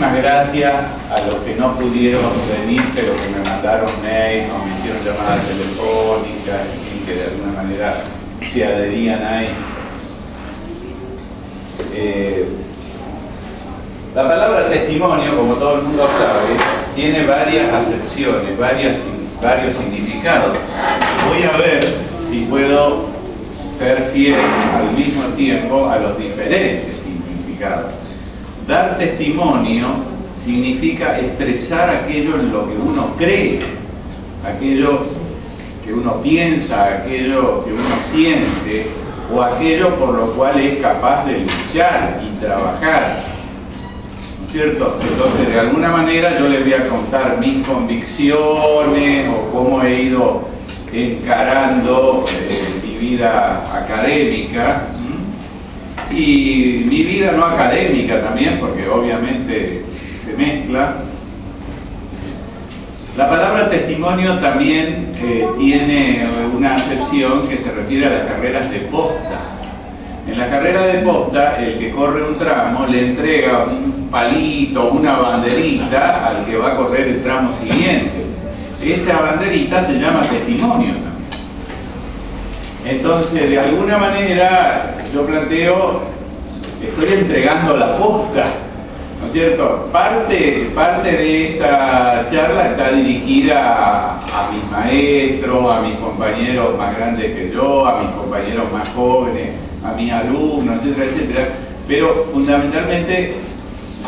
muchísimas gracias a los que no pudieron venir, pero que me mandaron mail o me hicieron llamadas telefónicas, y que de alguna manera se adherían ahí. La palabra testimonio, como todo el mundo sabe, tiene varias acepciones, varios significados. Voy a ver si puedo ser fiel al mismo tiempo a los diferentes significados. Dar testimonio significa expresar aquello en lo que uno cree, aquello que uno piensa, aquello que uno siente, o aquello por lo cual es capaz de luchar y trabajar, ¿no es cierto? Entonces, de alguna manera yo les voy a contar mis convicciones o cómo he ido encarando mi vida académica y mi vida no académica también, porque obviamente se mezcla. La palabra testimonio también tiene una acepción que se refiere a las carreras de posta. En la carrera de posta, el que corre un tramo le entrega un palito, una banderita al que va a correr el tramo siguiente. Esa banderita se llama testimonio también. Entonces, de alguna manera, yo planteo, estoy entregando la posta, ¿no es cierto? Parte de esta charla está dirigida a mis maestros, a mis compañeros más grandes que yo, a mis compañeros más jóvenes, a mis alumnos, etcétera, etcétera. Pero fundamentalmente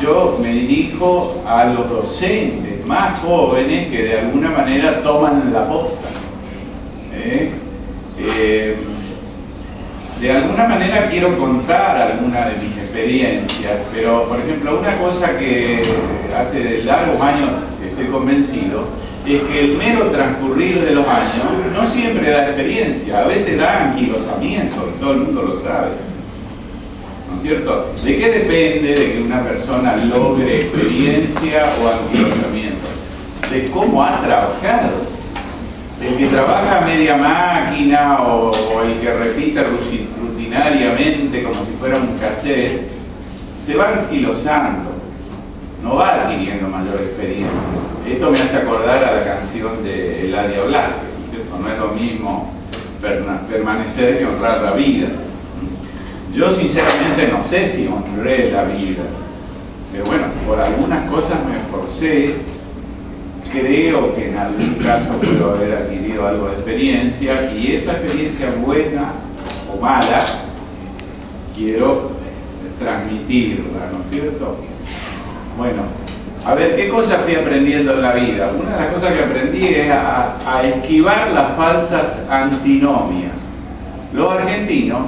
yo me dirijo a los docentes más jóvenes que de alguna manera toman la posta. De alguna manera quiero contar algunas de mis experiencias, pero por ejemplo una cosa que hace largos años que estoy convencido es que el mero transcurrir de los años no siempre da experiencia, a veces da anquilosamiento, y todo el mundo lo sabe, ¿no es cierto? ¿De qué depende de que una persona logre experiencia o anquilosamiento? De cómo ha trabajado. El que trabaja a media máquina o el que repite rutinariamente como si fuera un cassette, se va anquilosando, no va adquiriendo mayor experiencia. Esto me hace acordar a la canción de Eladia Blasquez, ¿cierto? No es lo mismo permanecer que honrar la vida. Yo sinceramente no sé si honré la vida, pero bueno, por algunas cosas me esforcé. Creo que en algún caso puedo haber adquirido algo de experiencia, y esa experiencia buena o mala quiero transmitirla, ¿no es cierto? Bueno, a ver, ¿qué cosas fui aprendiendo en la vida? Una de las cosas que aprendí es a esquivar las falsas antinomias. Los argentinos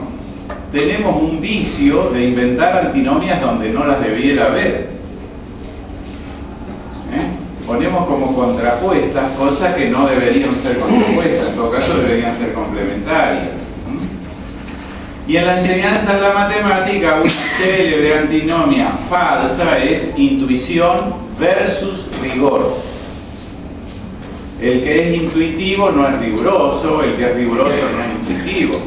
tenemos un vicio de inventar antinomias donde no las debiera haber. Ponemos como contrapuestas cosas que no deberían ser contrapuestas, en todo caso deberían ser complementarias. Y en la enseñanza de la matemática, una célebre antinomia falsa es intuición versus rigor. El que es intuitivo no es riguroso, el que es riguroso no es intuitivo.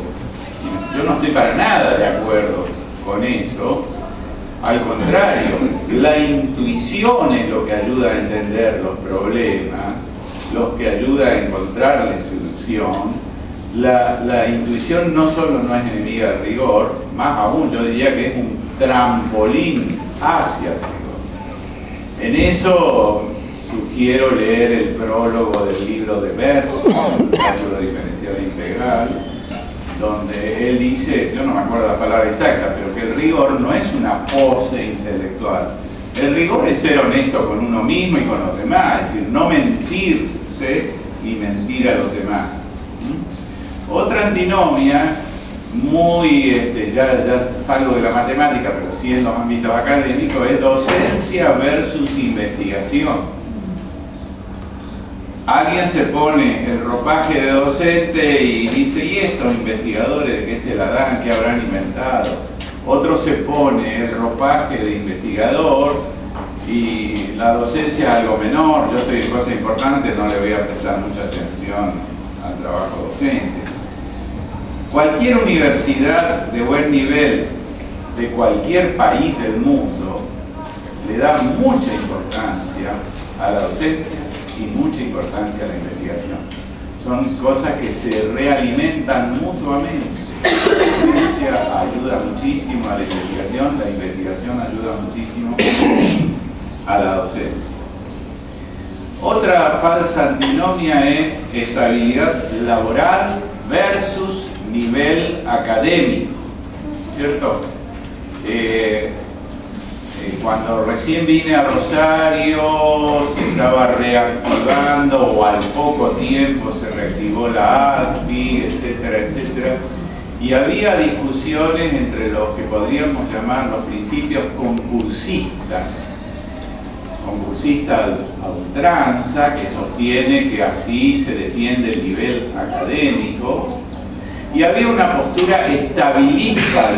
Yo no estoy para nada de acuerdo con eso. Al contrario, la intuición es lo que ayuda a entender los problemas, lo que ayuda a encontrarle solución. La intuición no solo no es enemiga del rigor, más aún yo diría que es un trampolín hacia el rigor. En eso sugiero leer el prólogo del libro de Merz, Cálculo diferencial integral, donde él dice, yo no me acuerdo la palabra exacta, pero que el rigor no es una pose intelectual. El rigor es ser honesto con uno mismo y con los demás, es decir, no mentirse y mentir a los demás. Otra antinomia, muy, ya salgo de la matemática, pero sí en los ámbitos académicos, es docencia versus investigación. Alguien se pone el ropaje de docente y dice, ¿y estos investigadores de qué se la dan? ¿Qué habrán inventado? Otro se pone el ropaje de investigador y la docencia es algo menor, yo estoy en cosas importantes, no le voy a prestar mucha atención al trabajo docente. Cualquier universidad de buen nivel de cualquier país del mundo le da mucha importancia a la docencia y mucha importancia a la investigación. Son cosas que se realimentan mutuamente. La docencia ayuda muchísimo a la investigación ayuda muchísimo a la docencia. Otra falsa antinomia es estabilidad laboral versus nivel académico, ¿cierto? Cuando recién vine a Rosario se estaba reactivando, o al poco tiempo se reactivó la ADPI, etcétera, etcétera, y había discusiones entre los que podríamos llamar los principios concursistas a ultranza, que sostiene que así se defiende el nivel académico, y había una postura estabilista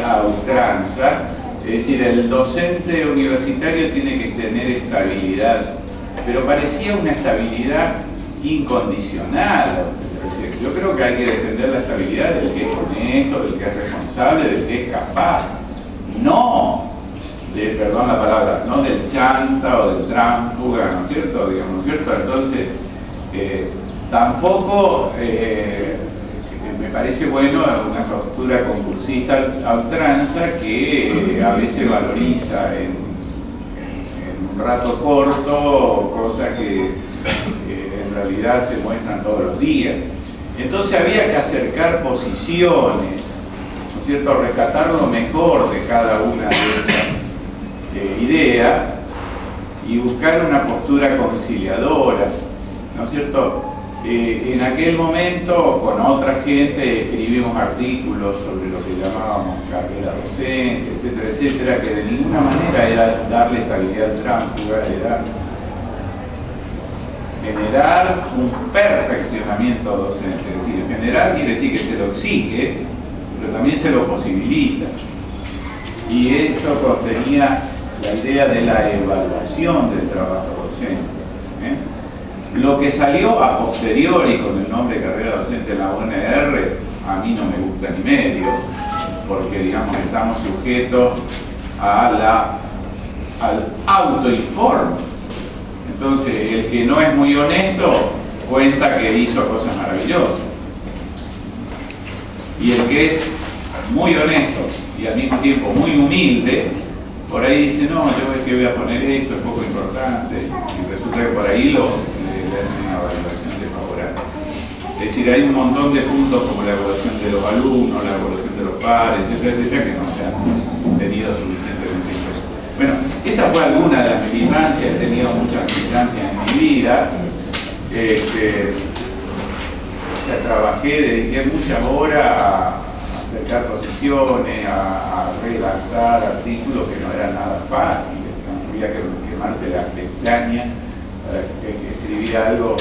a ultranza, es decir, el docente universitario tiene que tener estabilidad, pero parecía una estabilidad incondicional. Yo creo que hay que defender la estabilidad del que es honesto, del que es responsable, del que es capaz, no perdón la palabra, no del chanta o del tránsfuga, ¿no es cierto? Digamos, ¿no es cierto? Entonces, tampoco me parece bueno una postura concursista a ultranza que a veces valoriza en un rato corto cosas que en realidad se muestran todos los días. Entonces había que acercar posiciones, ¿no es cierto? Rescatar lo mejor de cada una de estas ideas y buscar una postura conciliadora, ¿no es cierto? En aquel momento, con otra gente, escribimos artículos sobre lo que llamábamos carrera docente, etcétera, etcétera, que de ninguna manera era darle estabilidad tránsfuga, era generar un perfeccionamiento docente. Es decir, generar quiere decir que se lo exige, pero también se lo posibilita. Y eso contenía la idea de la evaluación del trabajo docente. Lo que salió a posteriori con el nombre de carrera docente en la UNR, a mí no me gusta ni medio, porque digamos estamos sujetos al autoinforme. Entonces, el que no es muy honesto cuenta que hizo cosas maravillosas. Y el que es muy honesto y al mismo tiempo muy humilde, por ahí dice, no, yo es que voy a poner esto, es poco importante, y resulta que por ahí le hacen una evaluación desfavorable. Es decir, hay un montón de puntos como la evaluación de los alumnos, la evaluación de los pares, etcétera, etcétera, que no se han tenido suficientemente en cuenta. Bueno, esa fue alguna de las militancias, he tenido muchas militancias en mi vida. Trabajé, dediqué muchas horas a acercar posiciones, a redactar artículos que no eran nada fáciles, había que quemarse las pestañas para que escribía algo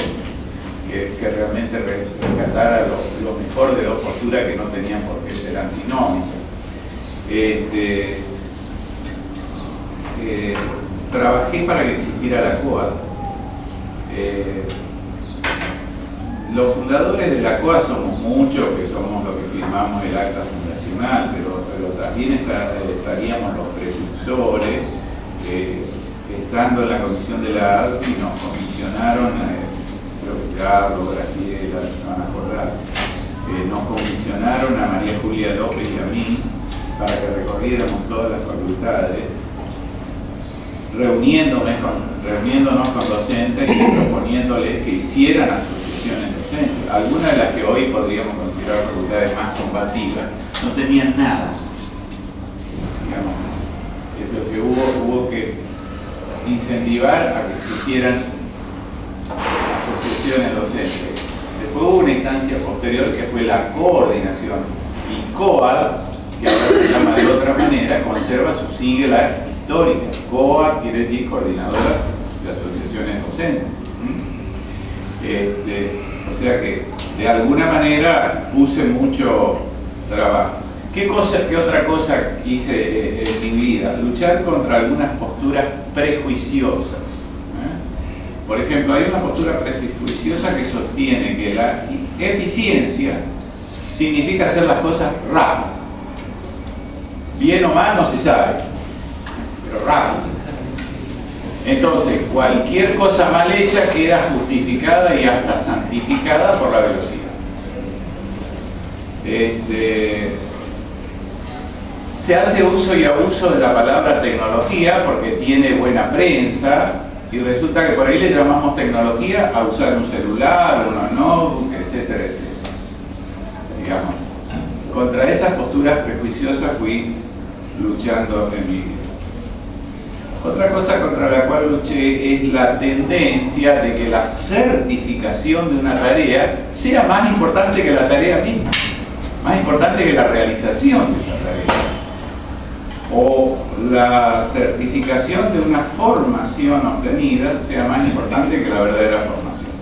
que realmente rescatara lo mejor de dos posturas que no tenían por qué ser antinómicas. Trabajé para que existiera la COA. Los fundadores de la COA somos muchos, que somos los que firmamos el acta fundacional, pero también estaríamos los precursores, estando en la comisión de la ADPI, nos comisionaron, creo que Carlos, Graciela, se van a acordar, nos comisionaron a María Julia López y a mí para que recorriéramos todas las facultades, reuniéndonos con docentes y proponiéndoles que hicieran asociaciones docentes. Algunas de las que hoy podríamos considerar facultades más combativas no tenían nada. Digamos. Entonces hubo que incentivar a que existieran asociaciones docentes. Después hubo una instancia posterior que fue la coordinación, y COAD, que ahora se llama de otra manera, conserva su sigla histórica. COAD quiere decir Coordinadora de Asociaciones Docentes. O sea que de alguna manera puse mucho trabajo. ¿Qué otra cosa hice en mi vida? Luchar contra algunas posturas prejuiciosas. Por ejemplo, hay una postura prejuiciosa que sostiene que la eficiencia significa hacer las cosas rápido. Bien o mal no se sabe, pero rápido. Entonces, cualquier cosa mal hecha queda justificada y hasta santificada por la velocidad. Se hace uso y abuso de la palabra tecnología porque tiene buena prensa y resulta que por ahí le llamamos tecnología a usar un celular, una notebook, etcétera, etcétera. Digamos, contra esas posturas prejuiciosas fui luchando en mi vida. Otra cosa contra la cual luché es la tendencia de que la certificación de una tarea sea más importante que la tarea misma, más importante que la realización de esa tarea, o la certificación de una formación obtenida sea más importante que la verdadera formación.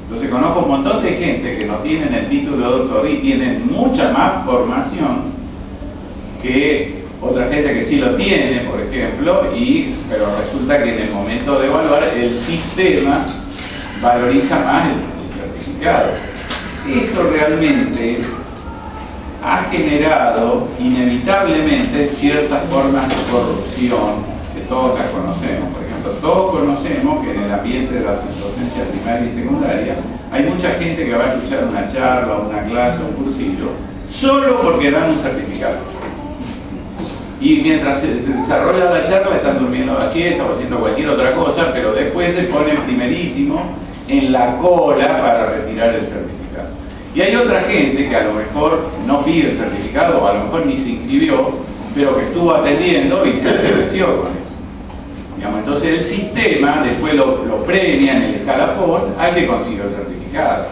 Entonces conozco un montón de gente que no tienen el título de doctor y tienen mucha más formación que otra gente que sí lo tiene, por ejemplo, pero resulta que en el momento de evaluar el sistema valoriza más el certificado. Esto realmente ha generado inevitablemente ciertas formas de corrupción que todos las conocemos. Por ejemplo, todos conocemos que en el ambiente de la docencia primaria y secundaria hay mucha gente que va a escuchar una charla, una clase, un cursillo, solo porque dan un certificado. Y mientras se desarrolla la charla están durmiendo la siesta o haciendo cualquier otra cosa, pero después se ponen primerísimo en la cola para retirar el certificado. Y hay otra gente que a lo mejor no pide el certificado o a lo mejor ni se inscribió, pero que estuvo atendiendo y se enriqueció con eso. Digamos, entonces el sistema después lo premia en el escalafón al que consiguió el certificado.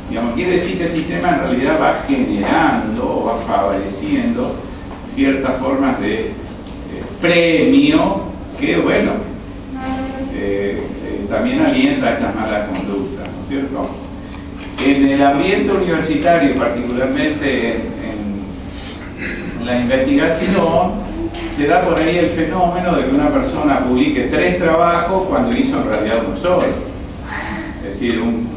Digamos, quiere decir que el sistema en realidad va generando o va favoreciendo ciertas formas de premio que, bueno, también alienta estas malas conductas, ¿no es cierto? En el ambiente universitario, particularmente en la investigación, se da por ahí el fenómeno de que una persona publique 3 trabajos cuando hizo en realidad uno solo. Es decir, un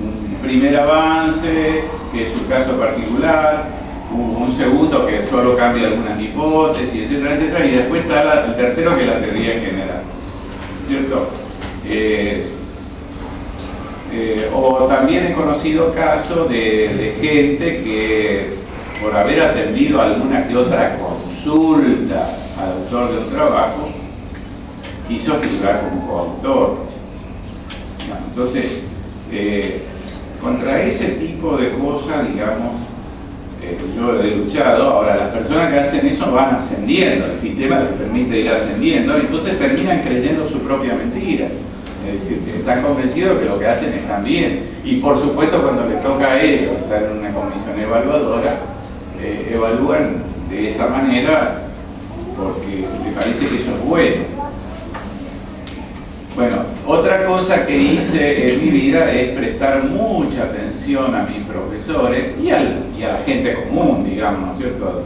primer avance, que es su caso particular, un segundo que solo cambia algunas hipótesis, etcétera, etcétera, y después está el tercero que es la teoría en general, ¿cierto? O también he conocido casos de gente que por haber atendido alguna que otra consulta al autor de un trabajo quiso figurar como coautor. Entonces, contra ese tipo de cosas, digamos, yo he luchado. Ahora, las personas que hacen eso van ascendiendo, el sistema les permite ir ascendiendo, entonces terminan creyendo su propia mentira. Es decir, que están convencidos que lo que hacen están bien. Y por supuesto, cuando les toca a ellos estar en una comisión evaluadora, evalúan de esa manera porque les parece que eso es bueno. Bueno, otra cosa que hice en mi vida es prestar mucha atención a mis profesores y a la gente común, digamos, ¿no es cierto?,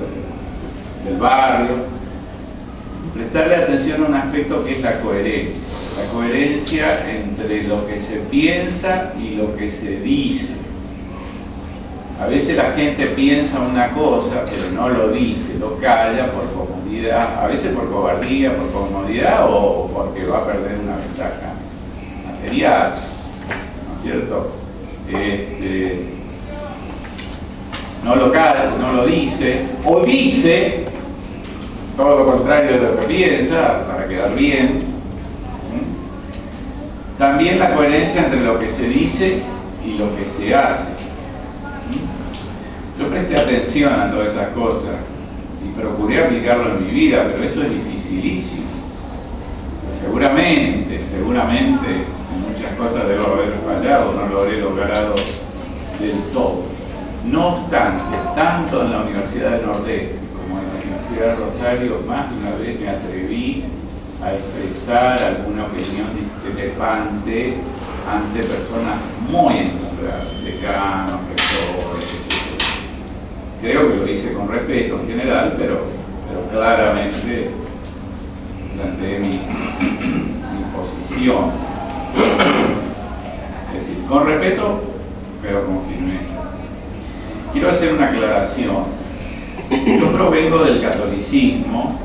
del barrio. Prestarle atención a un aspecto que es la coherencia. La coherencia entre lo que se piensa y lo que se dice. A veces la gente piensa una cosa, pero no lo dice, lo calla por comodidad, a veces por cobardía, por comodidad o porque va a perder una ventaja material, ¿no es cierto? No lo calla, no lo dice, o dice todo lo contrario de lo que piensa para quedar bien. También la coherencia entre lo que se dice y lo que se hace. Yo presté atención a todas esas cosas y procuré aplicarlo en mi vida, pero eso es dificilísimo. Seguramente en muchas cosas debo haber fallado, no lo habré logrado del todo. No obstante, tanto en la Universidad del Nordeste como en la Universidad de Rosario, más de una vez me atreví a expresar alguna opinión discrepante ante personas muy encontradas, decanos, rectores, etc. Creo que lo hice con respeto en general, pero claramente planteé mi posición. Es decir, con respeto, pero con firmeza. Quiero hacer una aclaración. Yo provengo del catolicismo,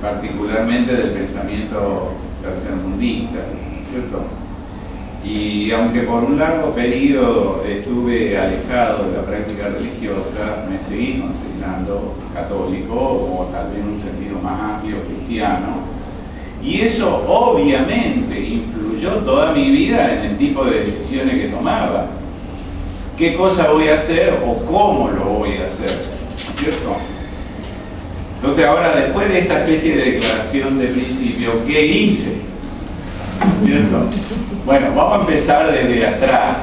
particularmente del pensamiento tercermundista, ¿cierto? Y aunque por un largo periodo estuve alejado de la práctica religiosa, me seguí considerando católico, o tal vez en un sentido más amplio cristiano, y eso obviamente influyó toda mi vida en el tipo de decisiones que tomaba. ¿Qué cosa voy a hacer o cómo lo voy a hacer? ¿Cierto? Entonces ahora, después de esta especie de declaración de principio, ¿qué hice? ¿Cierto? Bueno, vamos a empezar desde atrás.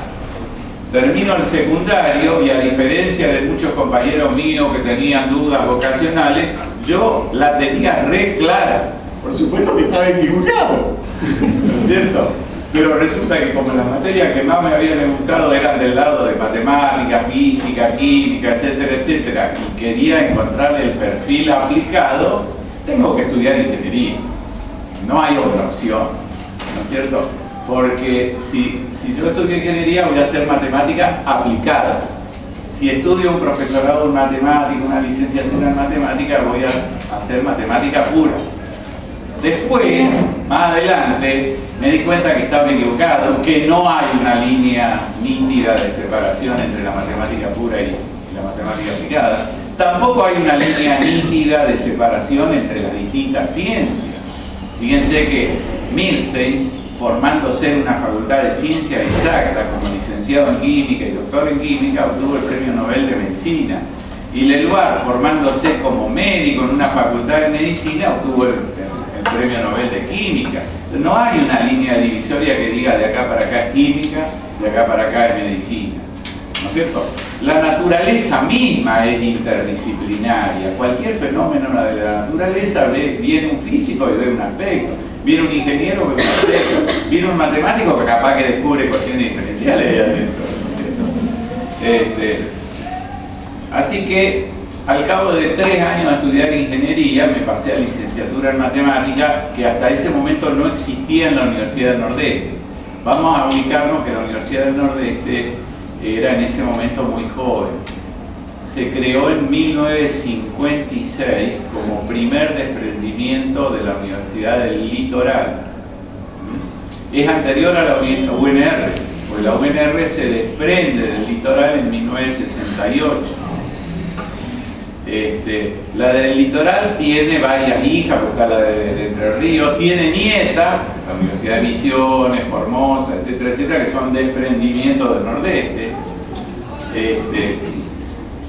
Termino el secundario y, a diferencia de muchos compañeros míos que tenían dudas vocacionales, yo la tenía re clara. Por supuesto que estaba equivocado, ¿cierto? Pero resulta que como las materias que más me habían gustado eran del lado de matemática, física, química, etcétera, etcétera, y quería encontrarle el perfil aplicado, tengo que estudiar ingeniería. No hay otra opción, ¿no es cierto? Porque si yo estudio ingeniería voy a hacer matemática aplicada. Si estudio un profesorado en matemática, una licenciatura en matemática, voy a hacer matemática pura. Después, más adelante, me di cuenta que estaba equivocado, que no hay una línea nítida de separación entre la matemática pura y la matemática aplicada. Tampoco hay una línea nítida de separación entre las distintas ciencias. Fíjense que Milstein, formándose en una facultad de ciencia exacta como licenciado en química y doctor en química, obtuvo el premio Nobel de Medicina. Y Leloir, formándose como médico en una facultad de medicina, obtuvo el premio Nobel de Química. No hay una línea divisoria que diga de acá para acá es química, de acá para acá es medicina, ¿no es cierto? La naturaleza misma es interdisciplinaria. Cualquier fenómeno de la naturaleza viene un físico y ve un aspecto, viene un ingeniero que ve un aspecto, viene un matemático que capaz que descubre cuestiones diferenciales ahí adentro, ¿no es cierto? Así que al cabo de 3 años de estudiar ingeniería me pasé a licenciatura en matemática, que hasta ese momento no existía en la Universidad del Nordeste. Vamos a ubicarnos que la Universidad del Nordeste era en ese momento muy joven. Se creó en 1956 como primer desprendimiento de la Universidad del Litoral. Es anterior a la UNR, porque la UNR se desprende del Litoral en 1968. La del Litoral tiene varias hijas, porque está la de Entre Ríos, tiene nietas, la Universidad de Misiones, Formosa, etcétera, etcétera, que son desprendimientos del Nordeste.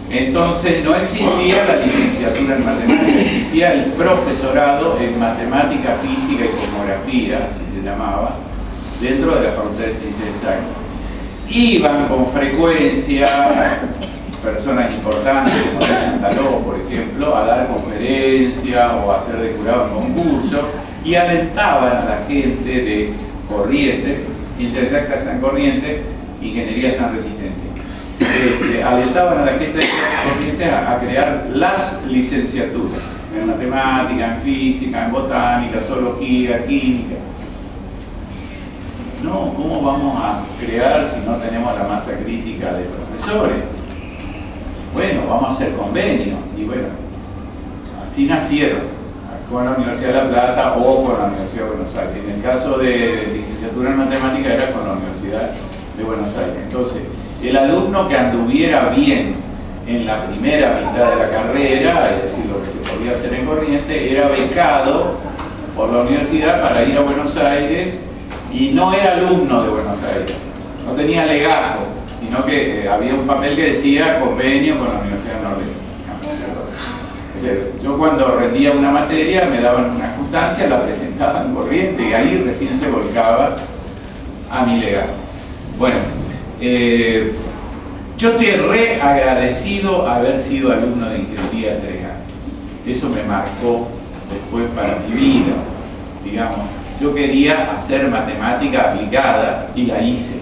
Entonces no existía la licenciatura en matemáticas, existía el profesorado en matemática, física y cosmografía, así se llamaba, dentro de la Facultad de Ciencias Exactas. Iban con frecuencia personas importantes, como Santaló, por ejemplo, a dar conferencias o a ser de jurado en concursos, y alentaban a la gente de Corrientes, Ciencias Exactas está en Corrientes, Ingeniería está en Resistencia. Alentaban a la gente de Corrientes a crear las licenciaturas, en matemática, en física, en botánica, zoología, química. No, ¿cómo vamos a crear si no tenemos la masa crítica de profesores? Bueno, vamos a hacer convenios, y bueno, así nacieron, con la Universidad de La Plata o con la Universidad de Buenos Aires. En el caso de licenciatura en matemática era con la Universidad de Buenos Aires. Entonces, el alumno que anduviera bien en la primera mitad de la carrera, es decir, lo que se podía hacer en Corrientes, era becado por la universidad para ir a Buenos Aires, y no era alumno de Buenos Aires, no tenía legajo, sino que había un papel que decía convenio con la Universidad Nordeste. Yo cuando rendía una materia me daban una constancia, la presentaba en Corrientes y ahí recién se volcaba a mi legajo. Bueno, yo estoy re agradecido haber sido alumno de ingeniería 3 años. Eso me marcó después para mi vida, digamos. Yo quería hacer matemática aplicada y la hice,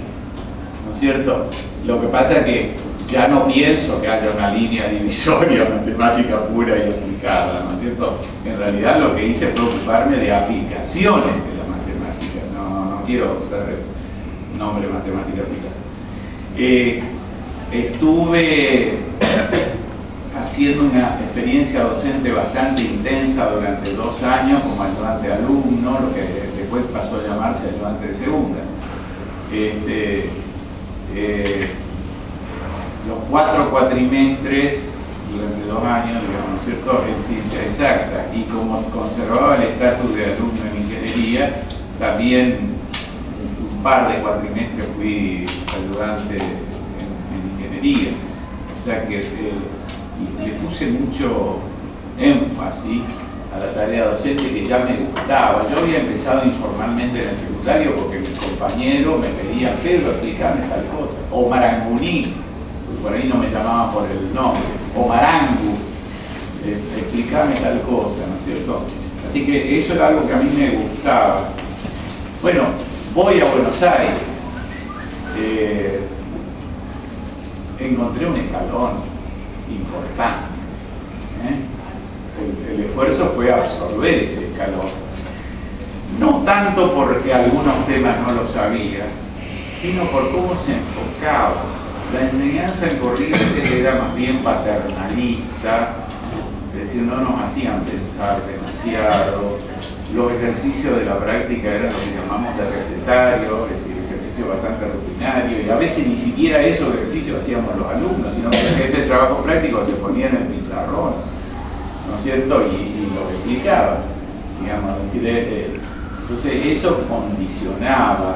¿no es cierto? Lo que pasa es que ya no pienso que haya una línea divisoria matemática pura y aplicada, ¿no es cierto? En realidad lo que hice fue ocuparme de aplicaciones de la matemática, no quiero usar el nombre matemática aplicada. Estuve haciendo una experiencia docente bastante intensa durante 2 años como ayudante alumno, lo que después pasó a llamarse ayudante de segunda. Los 4 cuatrimestres durante 2 años, digamos, ¿no es cierto?, en ciencia exacta, y como conservaba el estatus de alumno en ingeniería, también un par de cuatrimestres fui ayudante en ingeniería. O sea que le puse mucho énfasis a la tarea docente, que ya me gustaba. Yo había empezado informalmente en el secundario porque mis compañeros me pedían: Pedro, explícame tal cosa, o Maranguní, por ahí no me llamaban por el nombre, o Marangu, explícame tal cosa, ¿no es cierto? Así que eso era algo que a mí me gustaba. Bueno, voy a Buenos Aires, encontré un escalón importante. El esfuerzo fue absorber ese escalón, no tanto porque algunos temas no los sabía, sino por cómo se enfocaba. La enseñanza en Corrientes era más bien paternalista, es decir, no nos hacían pensar demasiado. Los ejercicios de la práctica eran lo que llamamos de recetario, es decir, ejercicio bastante rutinario, y a veces ni siquiera esos ejercicios hacíamos los alumnos, sino que este trabajo práctico se ponía en el pizarrón, ¿no es cierto?, y lo explicaba, digamos. Es decir, entonces eso condicionaba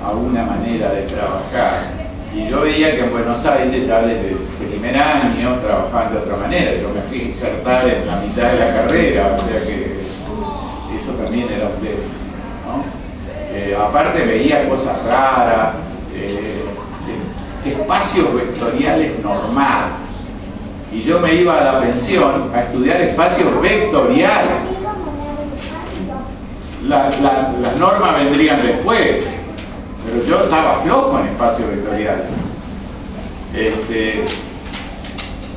a una manera de trabajar. Y yo veía que en Buenos Aires, ya desde el primer año, trabajaban de otra manera. Yo me fui a insertar en la mitad de la carrera, o sea que eso también era un déficit, ¿no? Aparte veía cosas raras, espacios vectoriales normados. Y yo me iba a la pensión a estudiar espacios vectoriales. Las normas vendrían después, pero yo estaba flojo en espacios vectoriales.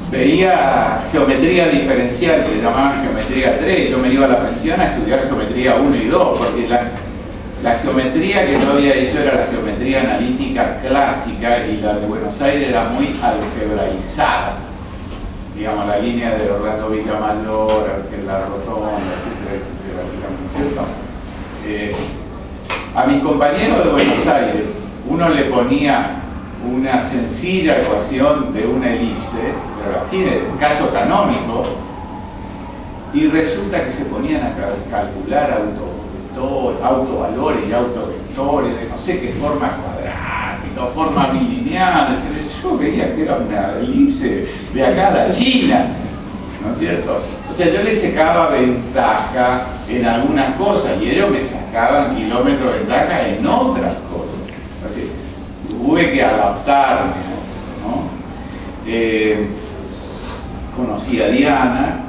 Veía geometría diferencial, que le llamaban geometría 3, yo me iba a la pensión a estudiar geometría 1 y 2, porque la geometría que yo había hecho era la geometría analítica clásica, y la de Buenos Aires era muy algebraizada. Digamos, la línea de Orlando Villamayor, la rotonda, etcétera, ¿cierto? A mis compañeros de Buenos Aires, uno le ponía una sencilla ecuación de una elipse, pero así de caso canónico, y resulta que se ponían a calcular autovalores y autovectores de no sé qué forma cuadrática o forma bilineal. Yo veía que era una elipse de acá a la China, ¿no es cierto? O sea, yo les sacaba ventaja en algunas cosas y ellos me sacaban kilómetros de ventaja en otras cosas. Así, tuve que adaptarme, ¿no? Conocí a Diana,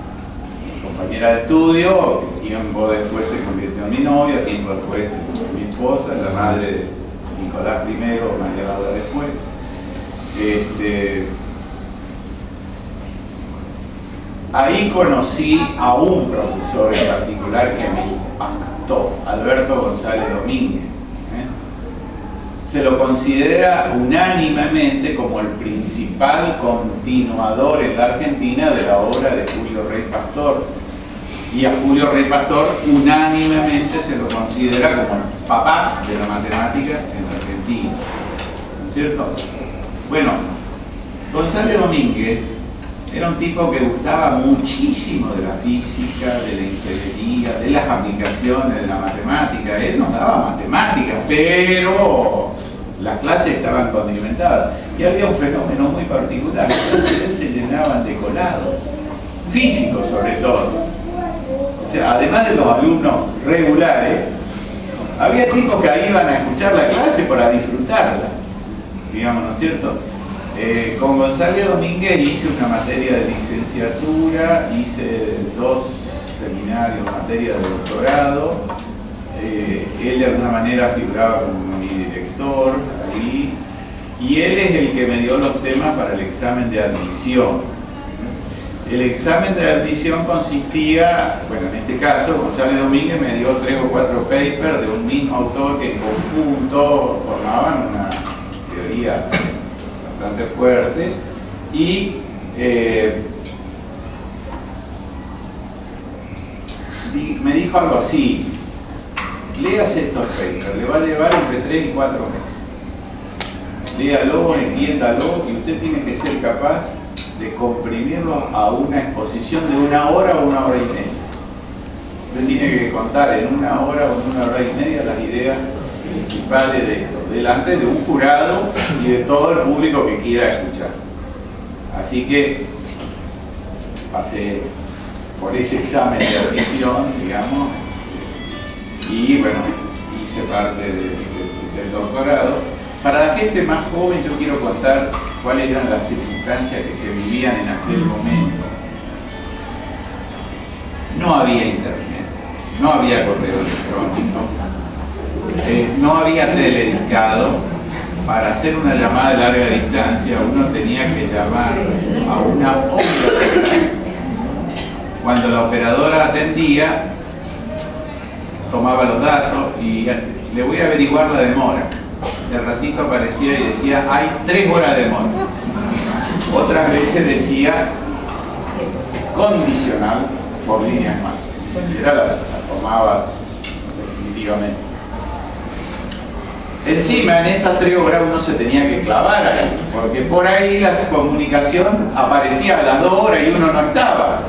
compañera de estudio, que tiempo después se convirtió en mi novia, tiempo después mi esposa, la madre de Nicolás I, María Laura después. Ahí conocí a un profesor en particular que me impactó, Alberto González Domínguez. Se lo considera unánimemente como el principal continuador en la Argentina de la obra de Julio Rey Pastor. Y a Julio Rey Pastor unánimemente se lo considera como el papá de la matemática en la Argentina, ¿no es cierto? Bueno, González Domínguez era un tipo que gustaba muchísimo de la física, de la ingeniería, de las aplicaciones de la matemática. Él nos daba matemáticas, pero las clases estaban condimentadas. Y había un fenómeno muy particular: las clases se llenaban de colados, físicos sobre todo. O sea, además de los alumnos regulares, había tipos que ahí iban a escuchar la clase para disfrutarla, digamos, ¿no es cierto? Con González Domínguez hice una materia de licenciatura, hice 2 seminarios, materia de doctorado. Él de alguna manera figuraba como mi director ahí, y él es el que me dio los temas para el examen de admisión. El examen de admisión consistía, bueno, en este caso González Domínguez me dio 3 o 4 papers de un mismo autor que en conjunto formaban una teoría bastante fuerte, y me dijo algo así: léase estos papers, le va a llevar entre 3 y 4 meses. Léalo, entiéndalo, y usted tiene que ser capaz de comprimirlo a una exposición de 1 hora o 1 hora y media. Usted tiene que contar en 1 hora o en 1 hora y media las ideas principales de esto, delante de un jurado y de todo el público que quiera escuchar. Así que pasé por ese examen de admisión, digamos, y bueno, hice parte del doctorado. Para la gente más joven yo quiero contar cuáles eran las circunstancias que se vivían en aquel momento. No había internet, no había correo electrónico, no había teledicado. Para hacer una llamada de larga distancia uno tenía que llamar a una operadora. Cuando la operadora atendía, tomaba los datos y le voy a averiguar la demora. De ratito aparecía y decía, hay 3 horas de demora. Otras veces decía condicional por líneas más. Era la tomaba definitivamente. Encima, en esas 3 horas uno se tenía que clavar ahí, porque por ahí la comunicación aparecía a las 2 horas y uno no estaba.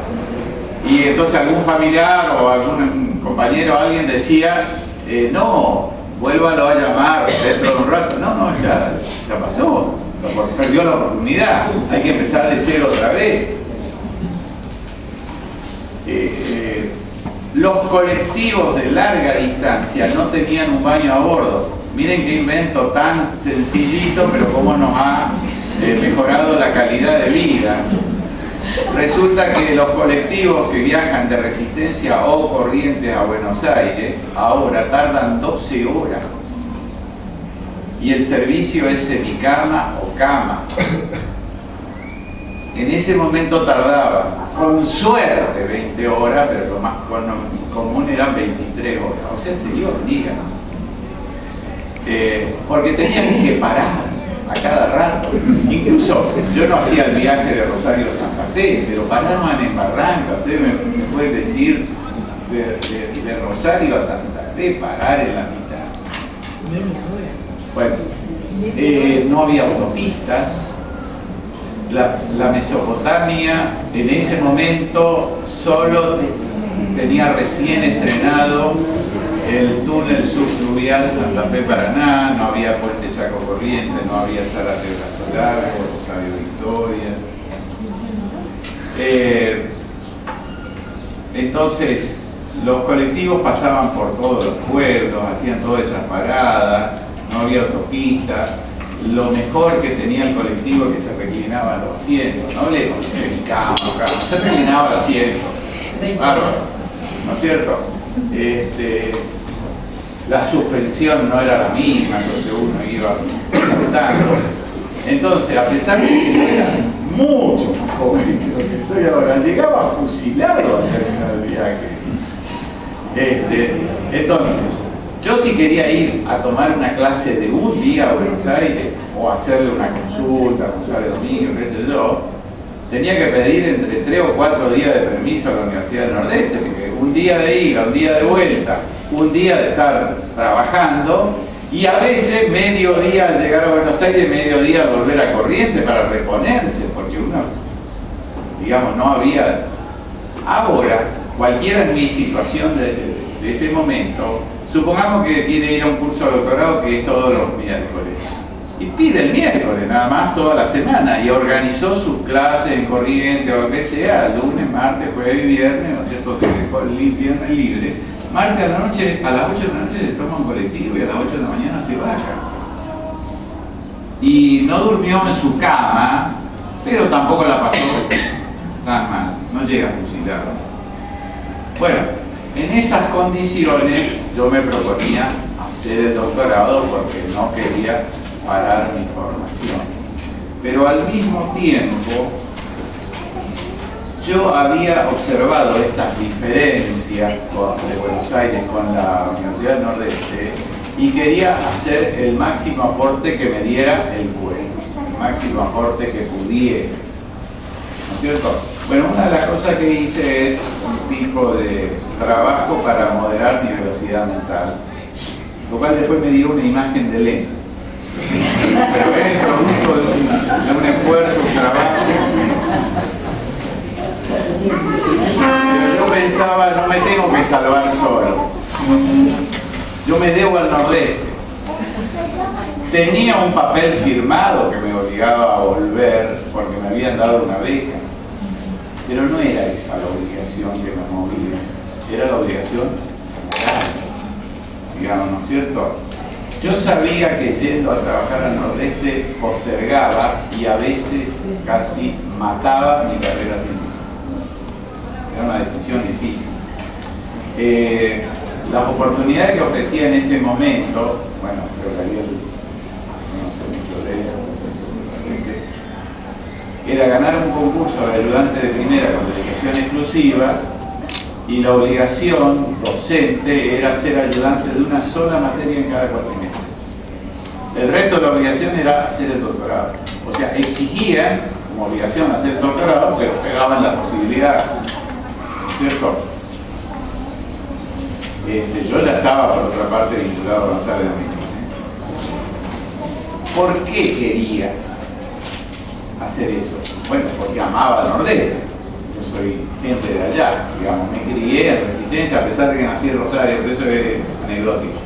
Y entonces algún familiar o algún compañero o alguien decía, no, vuélvalo a llamar dentro de un rato. No, ya pasó, perdió la oportunidad, hay que empezar de cero otra vez. Los colectivos de larga distancia no tenían un baño a bordo. Miren qué invento tan sencillito, pero cómo nos ha mejorado la calidad de vida. Resulta que los colectivos que viajan de Resistencia o Corrientes a Buenos Aires ahora tardan 12 horas. Y el servicio es semicama o cama. En ese momento tardaba, con suerte, 20 horas, pero lo más común eran 23 horas. O sea, se iba un día. Porque teníamos que parar a cada rato. Incluso yo no hacía el viaje de Rosario a Santa Fe, pero paraban en Barranca. Ustedes me pueden decir de Rosario a Santa Fe, parar en la mitad. Bueno, no había autopistas. La Mesopotamia en ese momento solo tenía recién estrenado el túnel subfluvial Santa Fe-Paraná, no había Puente Chaco Corrientes, no había Zárate Brazo Largo, Rosario Victoria. Entonces, los colectivos pasaban por todos los pueblos, hacían todas esas paradas, no había autopistas. Lo mejor que tenía el colectivo es que se reclinaban los asientos, no le se reclinaba el asiento. Bárbaro, ¿no es cierto? La suspensión no era la misma, entonces uno iba saltando. Entonces, a pesar de que yo era mucho más joven que lo que soy ahora, llegaba fusilado al terminar el viaje. Entonces, yo si quería ir a tomar una clase de un día a Buenos Aires, o hacerle una consulta, González Domingo, qué sé yo, tenía que pedir entre 3 o 4 días de permiso a la Universidad del Nordeste, porque un día de ida, un día de vuelta, un día de estar trabajando, y a veces medio día al llegar a Buenos Aires, medio día al volver a Corrientes para reponerse, porque uno, digamos, no había. Ahora, cualquiera en mi situación de este momento, supongamos que tiene que ir a un curso de doctorado que es todos los miércoles, y pide el miércoles nada más toda la semana, y organizó sus clases en Corrientes o lo que sea, lunes, martes, jueves y viernes, ¿no es cierto? Que dejó el viernes libre. Martes a la noche, a las 8 de la noche se toma un colectivo y a las 8 de la mañana se baja. Y no durmió en su cama, pero tampoco la pasó tan mal, no llega a fusilar. Bueno, en esas condiciones yo me proponía hacer el doctorado porque no quería parar mi formación. Pero al mismo tiempo, yo había observado estas diferencias de Buenos Aires con la Universidad del Nordeste y quería hacer el máximo aporte que me diera el CUE, el máximo aporte que pudiera, ¿no es cierto? Bueno, una de las cosas que hice es un tipo de trabajo para moderar mi velocidad mental lo cual después me dio una imagen de lento. Pero es el producto de un esfuerzo, un trabajo. Pero yo pensaba, no me tengo que salvar solo. Yo me debo al Nordeste. Tenía un papel firmado que me obligaba a volver porque me habían dado una beca. Pero no era esa la obligación que me movía. Era la obligación moral, digamos, ¿no es cierto? Yo sabía que yendo a trabajar al Nordeste postergaba y a veces casi mataba mi carrera científica. Era una decisión difícil. Las oportunidades que ofrecía en ese momento, bueno, creo que había, no sé mucho de eso, era ganar un concurso de ayudante de primera con dedicación exclusiva, y la obligación docente era ser ayudante de una sola materia en cada cuatrimestre. El resto de la obligación era hacer el doctorado. O sea, exigían como obligación hacer el doctorado, pero pegaban la posibilidad, ¿cierto? Yo ya estaba, por otra parte, vinculado a González de México. ¿Por qué quería hacer eso? Bueno, porque amaba al Nordeste. Yo soy gente de allá, digamos, me crié en Resistencia a pesar de que nací en Rosario, por eso es anecdótico.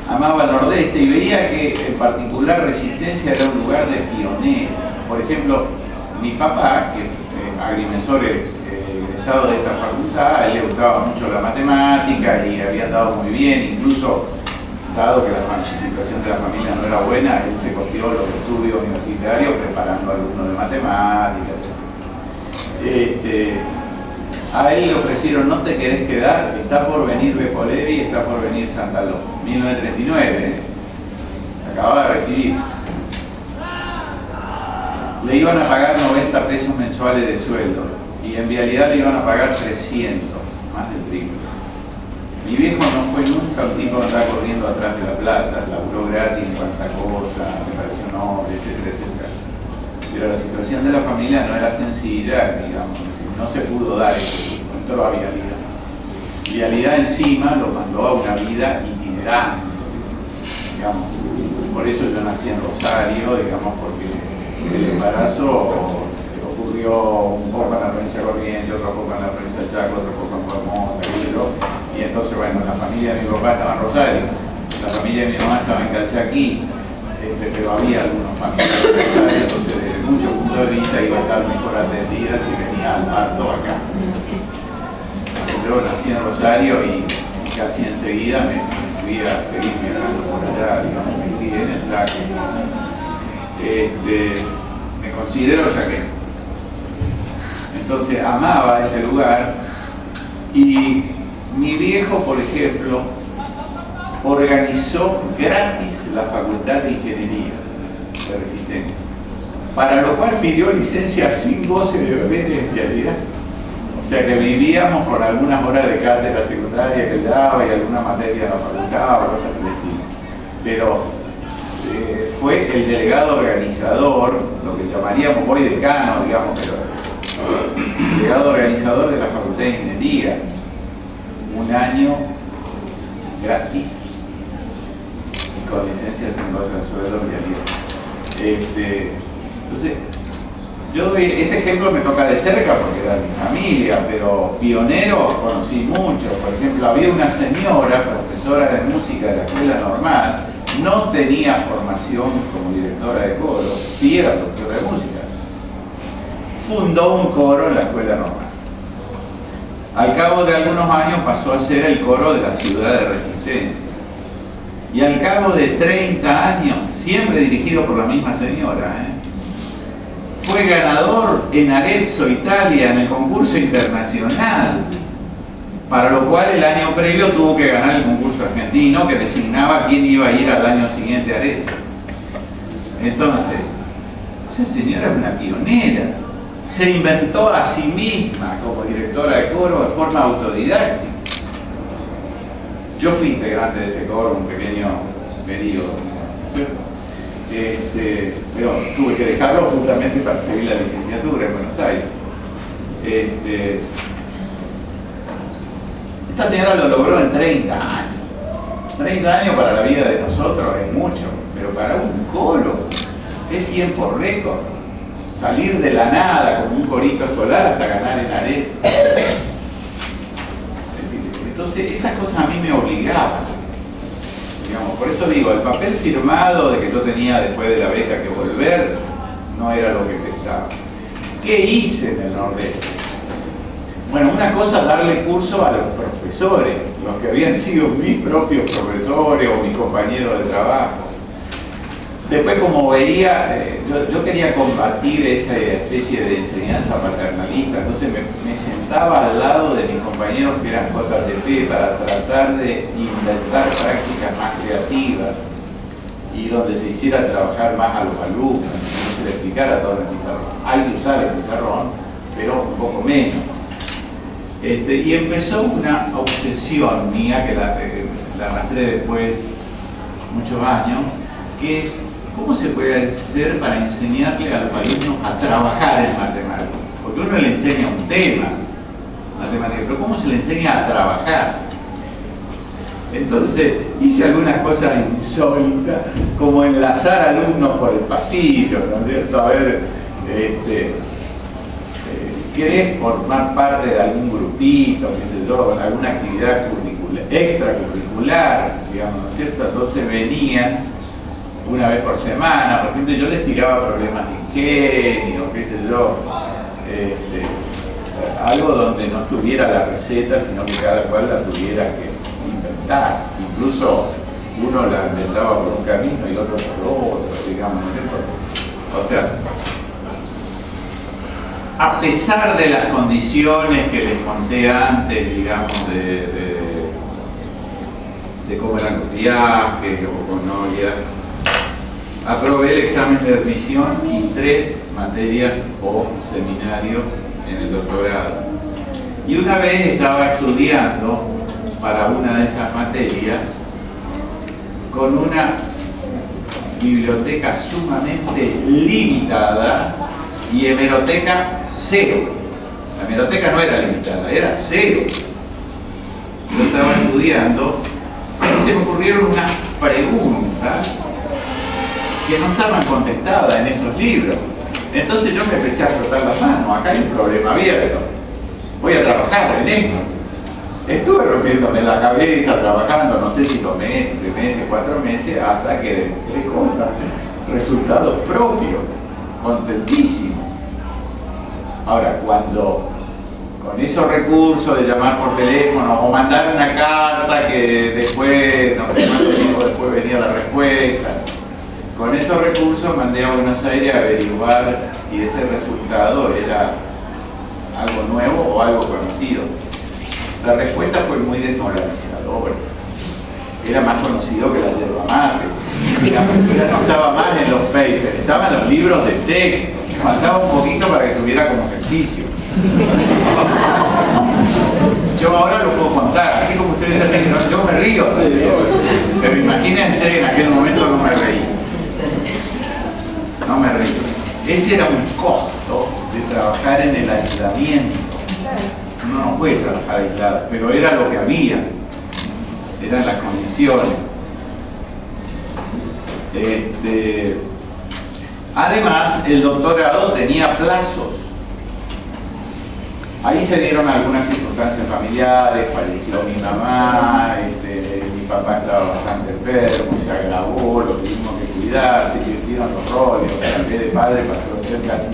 Amaba al Nordeste y veía que en particular Resistencia era un lugar de pionero. Por ejemplo, mi papá, que es agrimensor egresado de esta facultad, a él le gustaba mucho la matemática y había andado muy bien, incluso dado que la situación de la familia no era buena, él se costeó los estudios universitarios preparando alumnos de matemáticas. A él le ofrecieron, no te querés quedar, está por venir Bepolevi, está por venir Santaló. 1939, acababa de recibir. Le iban a pagar 90 pesos mensuales de sueldo y en vialidad le iban a pagar 300, más del triple. Mi viejo no fue nunca un tipo que andaba corriendo atrás de la plata, laburó gratis en cuanta cosa, me pareció noble, etcétera, etcétera. Pero la situación de la familia no era sencilla, digamos, no se pudo dar eso, entró a vialidad. Vialidad encima lo mandó a una vida itinerante, digamos. Por eso yo nací en Rosario, digamos, porque el embarazo ocurrió un poco en la provincia de Corrientes, otro poco en la provincia de Chaco, otro poco en Formosa, y entonces, bueno, la familia de mi papá estaba en Rosario, la familia de mi mamá estaba en Calchaquí, pero había algunos familiares de Rosario, entonces desde muchos puntos de vista iba a estar mejor atendida si venía al parto acá. Yo nací en Rosario y casi enseguida me fui a seguir viajando por allá, digamos, me crié en el Chaco. Me considero chaqueño. Entonces amaba ese lugar y mi viejo, por ejemplo, organizó gratis la Facultad de Ingeniería de Resistencia, para lo cual pidió licencia sin goce de beber en vialidad. O sea que vivíamos con algunas horas de cátedra secundaria que él daba y alguna materia de la facultad o cosas del estilo. Pero fue el delegado organizador, lo que llamaríamos hoy decano, digamos, pero el delegado organizador de la Facultad de Ingeniería, un año gratis y con licencia sin goce de sueldo en vialidad. Entonces, yo este ejemplo me toca de cerca porque era mi familia, pero pioneros conocí muchos. Por ejemplo, había una señora, profesora de música de la escuela normal, no tenía formación como directora de coro, sí era profesora de música. Fundó un coro en la escuela normal. Al cabo de algunos años pasó a ser el coro de la ciudad de Resistencia. Y al cabo de 30 años, siempre dirigido por la misma señora, fue ganador en Arezzo, Italia, en el concurso internacional, para lo cual el año previo tuvo que ganar el concurso argentino que designaba quién iba a ir al año siguiente a Arezzo. Entonces, esa señora es una pionera. Se inventó a sí misma como directora de coro de forma autodidáctica. Yo fui integrante de ese coro un pequeño periodo, pero tuve que dejarlo justamente para seguir la licenciatura en Buenos Aires. Esta señora lo logró en 30 años. 30 años para la vida de nosotros es mucho, pero para un coro es tiempo récord. Salir de la nada como un corito escolar hasta ganar en Ares. Entonces, estas cosas a mí me obligaban. Digamos, por eso digo, el papel firmado de que yo tenía después de la beca que volver no era lo que pesaba. ¿Qué hice en el Nordeste? Bueno, una cosa es darle curso a los profesores, los que habían sido mis propios profesores o mis compañeros de trabajo. Después, como veía, yo quería combatir esa especie de enseñanza paternalista, entonces me sentaba al lado de mis compañeros que eran JTP para tratar de inventar prácticas más creativas y donde se hiciera trabajar más a los alumnos, no se le explicara todo el pizarrón. Hay que usar el pizarrón, pero un poco menos. Y empezó una obsesión mía, que la arrastré después muchos años, que es cómo se puede hacer para enseñarle a los alumnos a trabajar en matemáticas. Porque uno le enseña un tema, matemáticas, pero ¿cómo se le enseña a trabajar? Entonces hice algunas cosas insólitas, como enlazar alumnos por el pasillo, ¿no es cierto? A ver, ¿querés formar parte de algún grupito, qué sé yo, alguna actividad extracurricular, digamos, ¿no es cierto? Entonces venían una vez por semana, por ejemplo, yo les tiraba problemas de ingenio, qué sé yo, algo donde no estuviera la receta, sino que cada cual la tuviera que inventar. Incluso uno la inventaba por un camino y otro por otro, digamos, ¿no es cierto? O sea, a pesar de las condiciones que les conté antes, digamos, de cómo eran los viajes o con novia, aprobé el examen de admisión y 3 materias o seminarios en el doctorado. Y una vez estaba estudiando para una de esas materias con una biblioteca sumamente limitada y hemeroteca 0. La hemeroteca no era limitada, era 0. Yo estaba estudiando y se me ocurrieron unas preguntas que no estaban contestadas en esos libros. Entonces yo me empecé a frotar las manos. Acá hay un problema abierto. Voy a trabajar en esto. Estuve rompiéndome la cabeza trabajando, no sé si 2 meses, 3 meses, 4 meses, hasta que demostré cosas, resultados propios, contentísimo. Ahora, cuando con esos recursos de llamar por teléfono o mandar una carta que después, no sé cuánto tiempo después venía la respuesta, con esos recursos mandé a Buenos Aires a averiguar si ese resultado era algo nuevo o algo conocido. La respuesta fue muy desmoralizadora. Era más conocido que la yerba mate. La postura no estaba más en los papers, estaban los libros de texto. Faltaba un poquito para que tuviera como ejercicio. Yo ahora lo puedo contar, así como ustedes se ríen. Yo me río, pero imagínense, en aquel momento no me reí. No me reí. Ese era un costo de trabajar en el aislamiento. Uno no puede trabajar aislado, pero era lo que había, eran las condiciones. Además, el doctorado tenía plazos. Ahí se dieron algunas circunstancias familiares, falleció mi mamá, mi papá estaba bastante enfermo, se agravó, lo tuvimos que cuidar, se invirtieron los roles, en vez de padre pasó a ser casi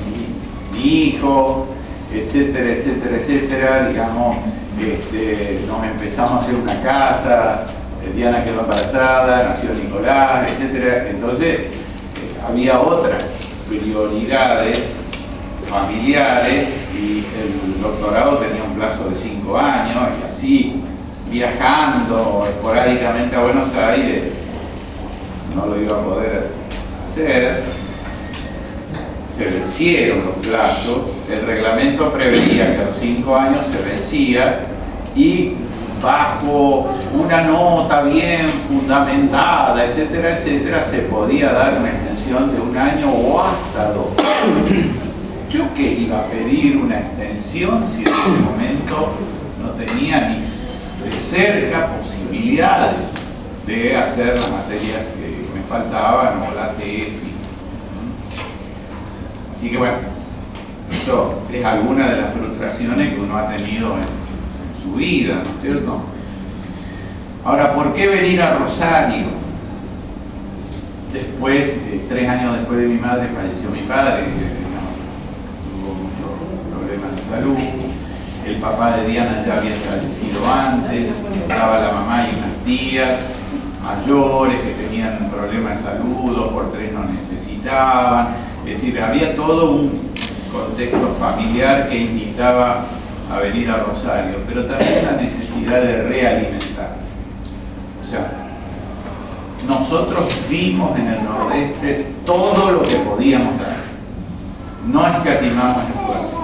mi hijo, etcétera, etcétera, etcétera, digamos, nos empezamos a hacer una casa, Diana quedó embarazada, nació Nicolás, etcétera. Entonces había otras prioridades familiares y el doctorado tenía un plazo de 5 años y así, viajando esporádicamente a Buenos Aires, no lo iba a poder hacer. Se vencieron los plazos, el reglamento preveía que a los 5 años se vencía y bajo una nota bien fundamentada, etcétera, etcétera, se podía dar una extensión de 1 año o hasta 2. ¿Yo qué iba a pedir una extensión si en ese momento no tenía ni cerca posibilidades de hacer las materias que me faltaban o la tesis. Así que bueno, eso es alguna de las frustraciones que uno ha tenido en su vida, ¿no es cierto? Ahora, ¿por qué venir a Rosario? Después, 3 años después de mi madre, falleció mi padre, tuvo muchos problemas de salud. El papá de Diana ya había fallecido antes, estaba la mamá y unas tías mayores que tenían problemas de salud, 2 por 3 no necesitaban. Es decir, había todo un contexto familiar que invitaba a venir a Rosario, pero también la necesidad de realimentarse. O sea, nosotros vimos en el Nordeste todo lo que podíamos dar. No escatimamos esfuerzo.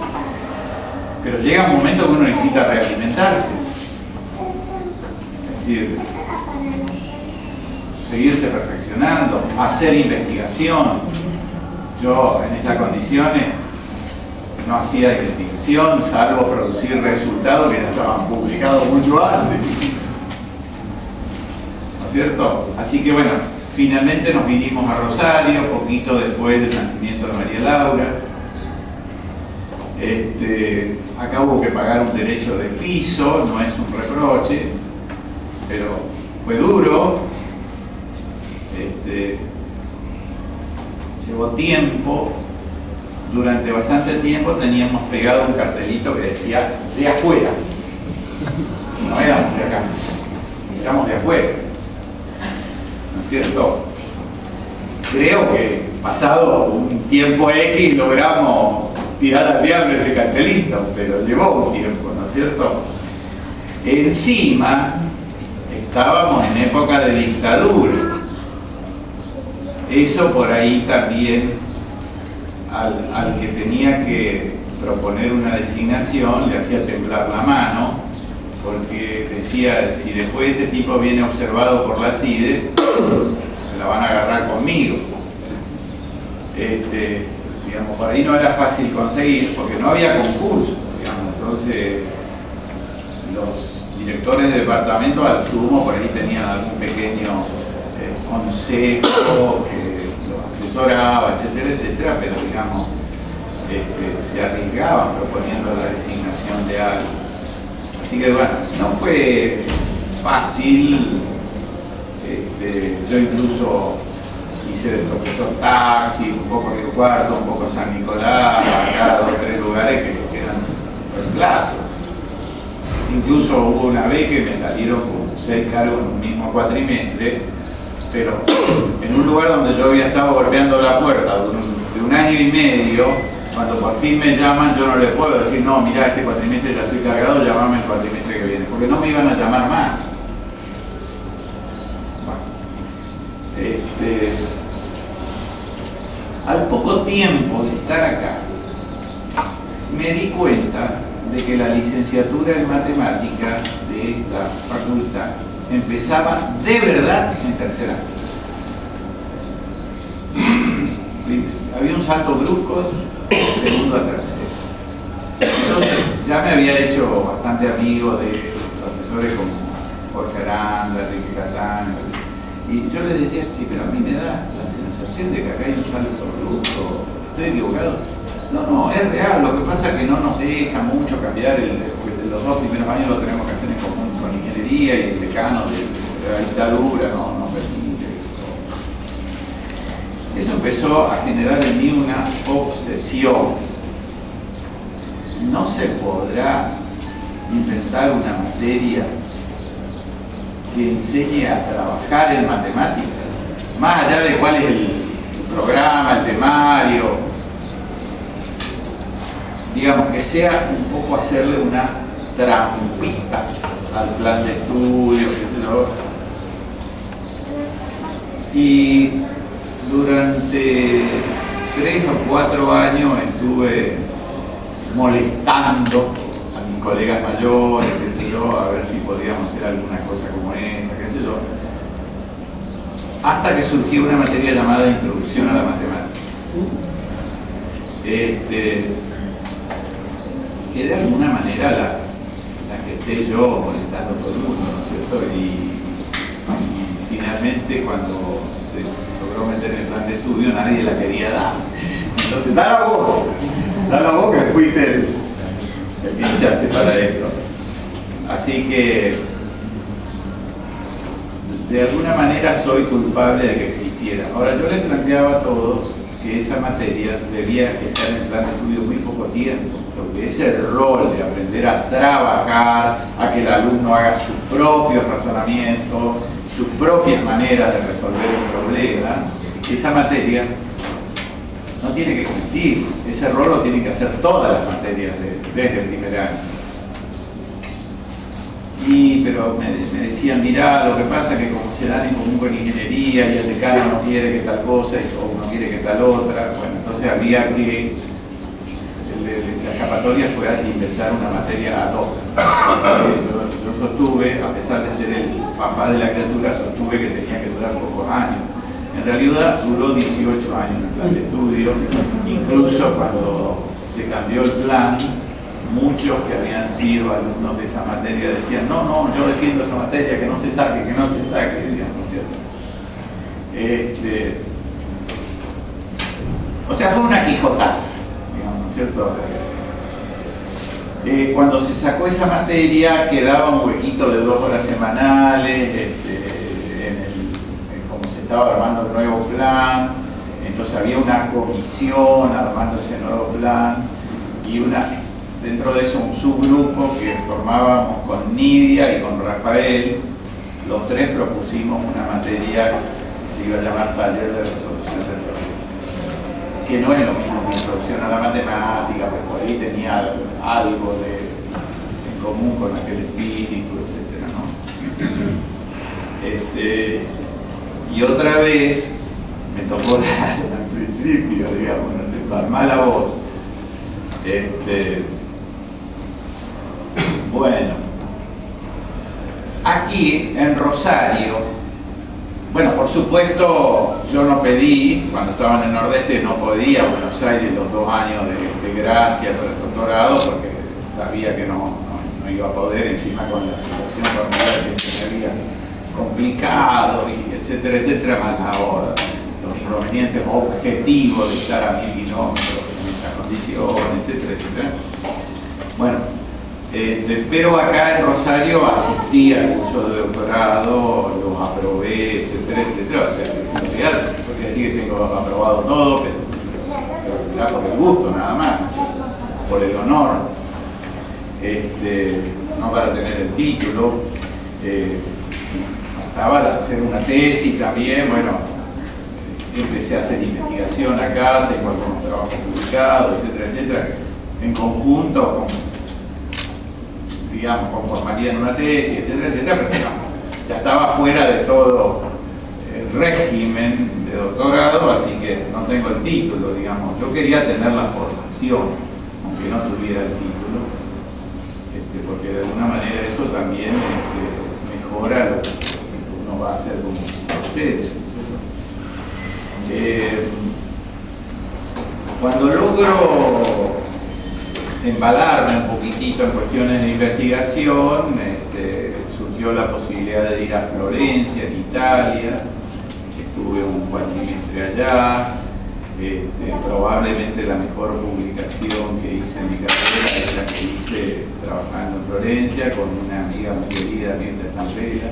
Pero llega un momento que uno necesita realimentarse. Es decir, seguirse perfeccionando, hacer investigación. Yo en esas condiciones no hacía investigación, salvo producir resultados que ya estaban publicados mucho antes. ¿No es cierto? Así que bueno, finalmente nos vinimos a Rosario, poquito después del nacimiento de María Laura. Acá hubo que pagar un derecho de piso, no es un reproche, pero fue duro. Llevó tiempo. Durante bastante tiempo teníamos pegado un cartelito que decía de afuera. No éramos de acá, éramos de afuera. ¿No es cierto? Creo que pasado un tiempo X logramos tirar al diablo ese cartelito, pero llevó un tiempo, ¿no es cierto? Encima estábamos en época de dictadura. Eso por ahí también al que tenía que proponer una designación le hacía temblar la mano, porque decía, si después este tipo viene observado por la CIDE, se la van a agarrar conmigo. Digamos, por ahí no era fácil conseguir, porque no había concurso, digamos. Entonces los directores de departamento al sumo por ahí tenían algún pequeño consejo que los asesoraba, etcétera, etcétera, pero digamos, se arriesgaban proponiendo la designación de algo. Así que bueno, no fue fácil. Yo incluso hice de profesor taxi, un poco Río Cuarto, un poco San Nicolás, acá 2 o 3 lugares que eran reemplazos. Incluso hubo una vez que me salieron con 6 cargos en un mismo cuatrimestre, pero en un lugar donde yo había estado golpeando la puerta de un año y medio, cuando por fin me llaman, yo no les puedo decir, no, mirá, este cuatrimestre ya estoy cargado, llamame el cuatrimestre que viene, porque no me iban a llamar más. Al poco tiempo de estar acá, me di cuenta de que la licenciatura en matemática de esta facultad empezaba de verdad en 3er año. Había un salto brusco de 2º a 3º. Entonces ya me había hecho bastante amigo de profesores como Jorge Aranda, Enrique Catán, y yo les decía, sí, pero a mí me da la sensación de que acá hay un salto brusco. ¿Estoy equivocado? No, es real. Lo que pasa es que no nos deja mucho cambiar, porque los 2 primeros años lo tenemos que hacer en conjunto con ingeniería y el decano de la dictadura no permite. Eso empezó a generar en mí una obsesión. No se podrá inventar una materia que enseñe a trabajar en matemáticas, más allá de cuál es el programa, el temario, digamos, que sea un poco hacerle una trampita al plan de estudio, qué sé yo. Y durante 3 o 4 años estuve molestando a mis colegas mayores, qué sé yo, a ver si podíamos hacer alguna cosa como esa, qué sé yo, hasta que surgió una materia llamada Introducción a la Matemática, que de alguna manera la que esté yo molestando a todo el mundo, ¿no es cierto? Y finalmente cuando se logró meter en el plan de estudio nadie la quería dar. Entonces, da la voz que fuiste el que hinchaste para esto. Así que de alguna manera soy culpable de que existiera. Ahora, yo les planteaba a todos que esa materia debía estar en el plan de estudio muy poco tiempo, porque ese rol de aprender a trabajar, a que el alumno haga sus propios razonamientos, sus propias maneras de resolver un problema, esa materia no tiene que existir. Ese rol lo tienen que hacer todas las materias desde el primer año. Pero me decían, mirá, lo que pasa es que como se dan en común con ingeniería y el decano no quiere que tal cosa o no quiere que tal otra, bueno, entonces había que, la escapatoria fue a inventar una materia ad hoc. Yo sostuve, a pesar de ser el papá de la criatura, sostuve que tenía que durar pocos años. En realidad duró 18 años el plan de estudio, incluso cuando se cambió el plan, muchos que habían sido alumnos de esa materia decían, no, yo defiendo esa materia, que no se saque, que no se saque, digamos, ¿cierto? O sea, fue una quijotada, digamos, ¿cierto? Cuando se sacó esa materia quedaba un huequito de 2 horas semanales, como se estaba armando el nuevo plan, entonces había una comisión armando ese nuevo plan y dentro de eso un subgrupo que formábamos con Nidia y con Rafael. Los tres propusimos una materia que se iba a llamar taller de resolución de problemas, que no es lo mismo que introducción a la matemática, pero por ahí tenía algo en común con aquel espíritu, etcétera, ¿no? Y otra vez me tocó dar al principio, digamos, dar mala voz. Bueno, aquí en Rosario, bueno, por supuesto yo no pedí, cuando estaba en el Nordeste no podía Buenos Aires los 2 años de gracia para el doctorado, porque sabía que no iba a poder, encima con la situación familiar que se me había complicado, y etcétera, etcétera, más ahora los inconvenientes objetivos de estar a 1000 kilómetros en estas condiciones, etcétera, etcétera. Bueno, pero acá en Rosario asistí al curso de doctorado, los aprobé, etcétera, etcétera. O sea, en realidad podría decir que tengo aprobado todo, pero ya por el gusto nada más, por el honor, no para tener el título. Estaba de hacer una tesis también, bueno, empecé a hacer investigación acá, tengo algunos trabajos publicados, etcétera, etcétera, en conjunto conformarían una tesis, etcétera, etcétera, pero digamos, ya estaba fuera de todo el régimen de doctorado, así que no tengo el título, digamos. Yo quería tener la formación, aunque no tuviera el título, porque de alguna manera eso también mejora lo que uno va a hacer como docente. Cuando logro embalarme un poquitito en cuestiones de investigación, surgió la posibilidad de ir a Florencia, en Italia. Estuve un cuatrimestre allá. Probablemente la mejor publicación que hice en mi carrera es la que hice trabajando en Florencia con una amiga muy querida, Mirta Stampella.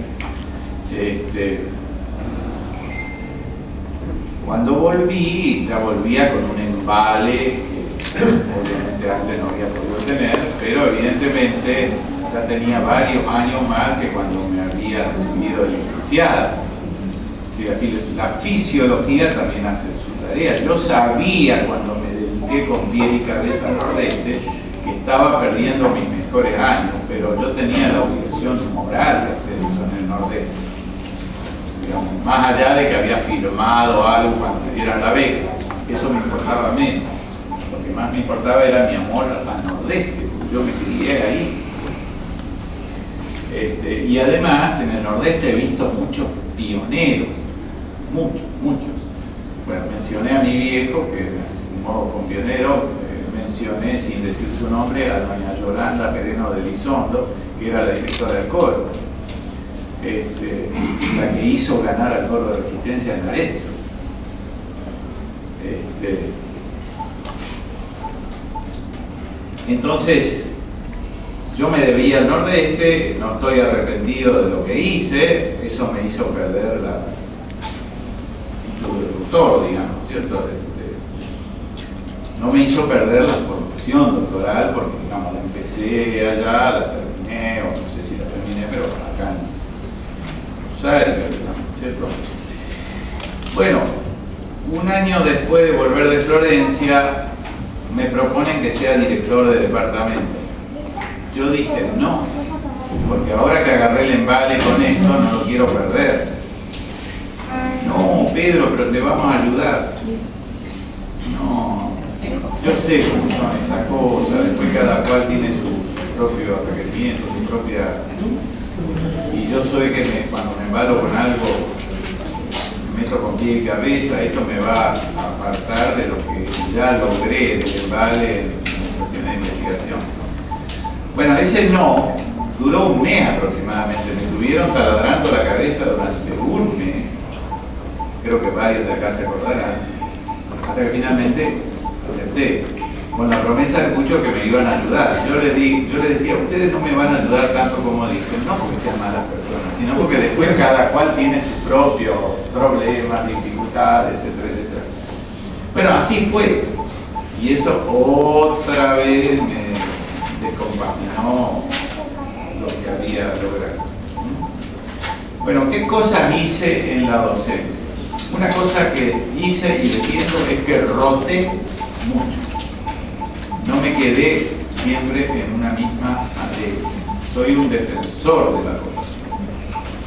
Cuando volví, ya volvía con un embale que obviamente antes no había podido tener, pero evidentemente ya tenía varios años más que cuando me había recibido de licenciada. La fisiología también hace su tarea. Yo sabía cuando me dediqué con pie y cabeza al Nordeste que estaba perdiendo mis mejores años, pero yo tenía la obligación moral de hacer eso en el Nordeste. Digamos, más allá de que había firmado algo cuando me dieran la beca, eso me importaba menos. Lo que más me importaba era mi amor al Nordeste, porque yo me crié ahí. Y además, en el Nordeste he visto muchos pioneros, muchos. Bueno, mencioné a mi viejo, que de un modo con pionero, mencioné, sin decir su nombre, a doña Yolanda Pereno de Elizondo, que era la directora del coro, la que hizo ganar al coro de Resistencia en Arezzo. Entonces, yo me debía al Nordeste, no estoy arrepentido de lo que hice, eso me hizo perder la título de doctor, digamos, ¿cierto? No me hizo perder la formación doctoral porque, digamos, la empecé allá, la terminé, o no sé si la terminé, pero acá en Rosario, ¿cierto? Bueno, un año después de volver de Florencia, me proponen que sea director de departamento. Yo dije no, porque ahora que agarré el embale con esto, no lo quiero perder. No, Pedro, pero te vamos a ayudar. No, yo sé cómo son estas cosas, después cada cual tiene su propio requerimiento, su propia... Y yo soy que cuando me embalo con algo, me meto con pie y cabeza, esto me va a apartar de lo que ya logré del embale en cuestiones de investigación. Bueno, ese no duró un mes aproximadamente, me estuvieron taladrando la cabeza durante un mes, creo que varios de acá se acordarán, hasta que finalmente acepté, con la promesa de muchos que me iban a ayudar. Yo les decía, ustedes no me van a ayudar tanto como dicen, no porque sean malas personas, sino porque después cada cual tiene sus propios problemas, dificultades, etcétera, etcétera. Bueno, así fue, y eso otra vez me descompaginó lo que había logrado. Bueno, ¿qué cosas hice en la docencia? Una cosa que hice y defiendo es que roté mucho. No me quedé siempre en una misma materia. Soy un defensor de la rotación,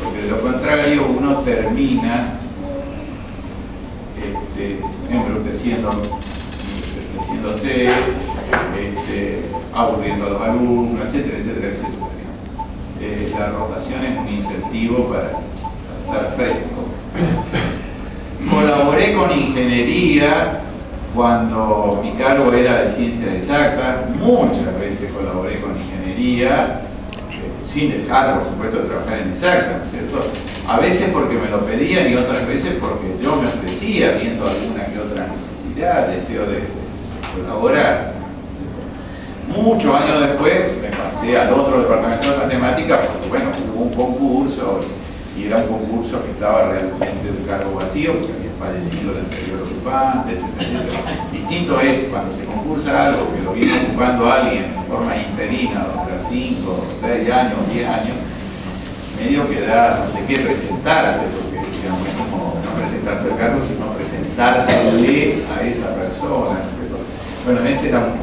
porque de lo contrario uno termina embruteciéndose, aburriendo a los alumnos, etcétera, etcétera, etcétera. La rotación es un incentivo para estar fresco. Colaboré con ingeniería cuando mi cargo era de ciencias exactas, muchas veces colaboré con ingeniería, sin dejar, por supuesto, de trabajar en exactas, ¿no es cierto? A veces porque me lo pedían y otras veces porque yo me ofrecía, viendo alguna que otra necesidad, deseo de colaborar. Muchos años después me pasé al otro departamento de matemáticas porque, bueno, hubo un concurso y era un concurso que estaba realmente de cargo vacío porque había fallecido el anterior ocupante, etc. Distinto es cuando se concursa algo que lo viene ocupando alguien de forma interina durante 5, 6 años, 10 años, medio que da no sé qué presentarse, porque digamos, es como no presentarse al cargo, sino presentársele a esa persona. Bueno, este era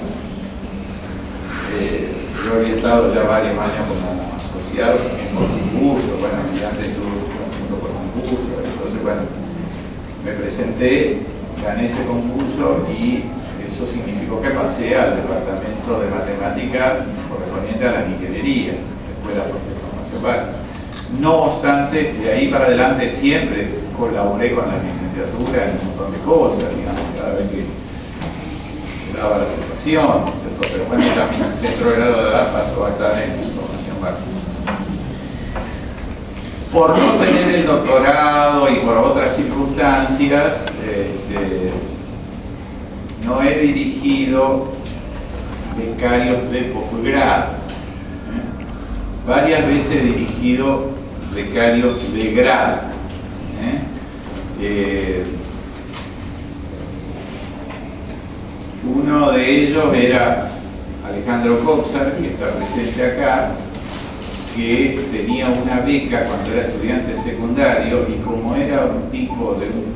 yo había estado ya varios años como asociado también por concurso, bueno, y antes estuve junto por concurso, entonces bueno, me presenté, gané ese concurso y eso significó que pasé al departamento de matemática correspondiente a la ingeniería, escuela de formación básica. No obstante, de ahí para adelante siempre colaboré con la licenciatura en un montón de cosas, digamos, cada vez que daba la formación, pero bueno, también el centro de grado de edad pasó a estar en formación básica. Por no tener el doctorado y por otras circunstancias, no he dirigido becarios de posgrado. Varias veces he dirigido becarios de grado. Uno de ellos era Alejandro Coxar, que está presente acá, que tenía una beca cuando era estudiante secundario y como era un tipo de un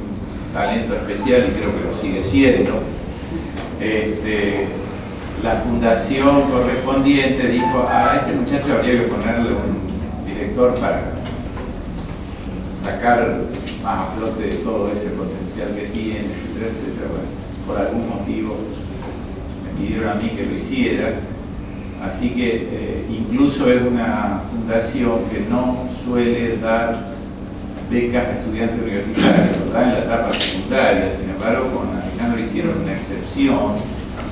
talento especial, y creo que lo sigue siendo, la fundación correspondiente dijo, a este muchacho habría que ponerle un director para sacar más a flote de todo ese potencial que tiene, etcétera, etcétera. Bueno, por algún motivo me pidieron a mí que lo hiciera, así que incluso es una fundación que no suele dar becas a estudiantes universitarios, lo da en la etapa secundaria. Sin embargo, con Alejandro hicieron una excepción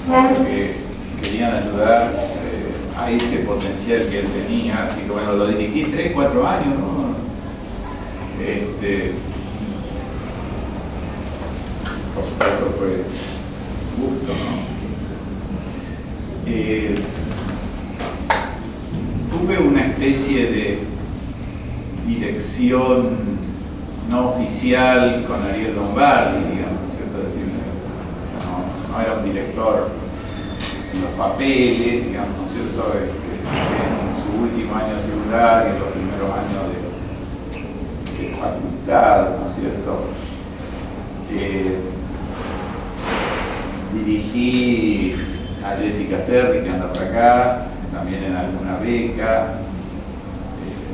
porque querían ayudar a ese potencial que él tenía, así que bueno, lo dirigí 3, 4 años, ¿no? Por supuesto fue gusto, ¿no? Tuve una especie de dirección no oficial con Ariel Lombardi, digamos, ¿cierto? Es decir, no era un director en los papeles, digamos, ¿no es cierto? En su último año de secundaria, en los primeros años de facultad, ¿no es cierto? Dirigí a Jessica Serri, que anda por acá, también en alguna beca,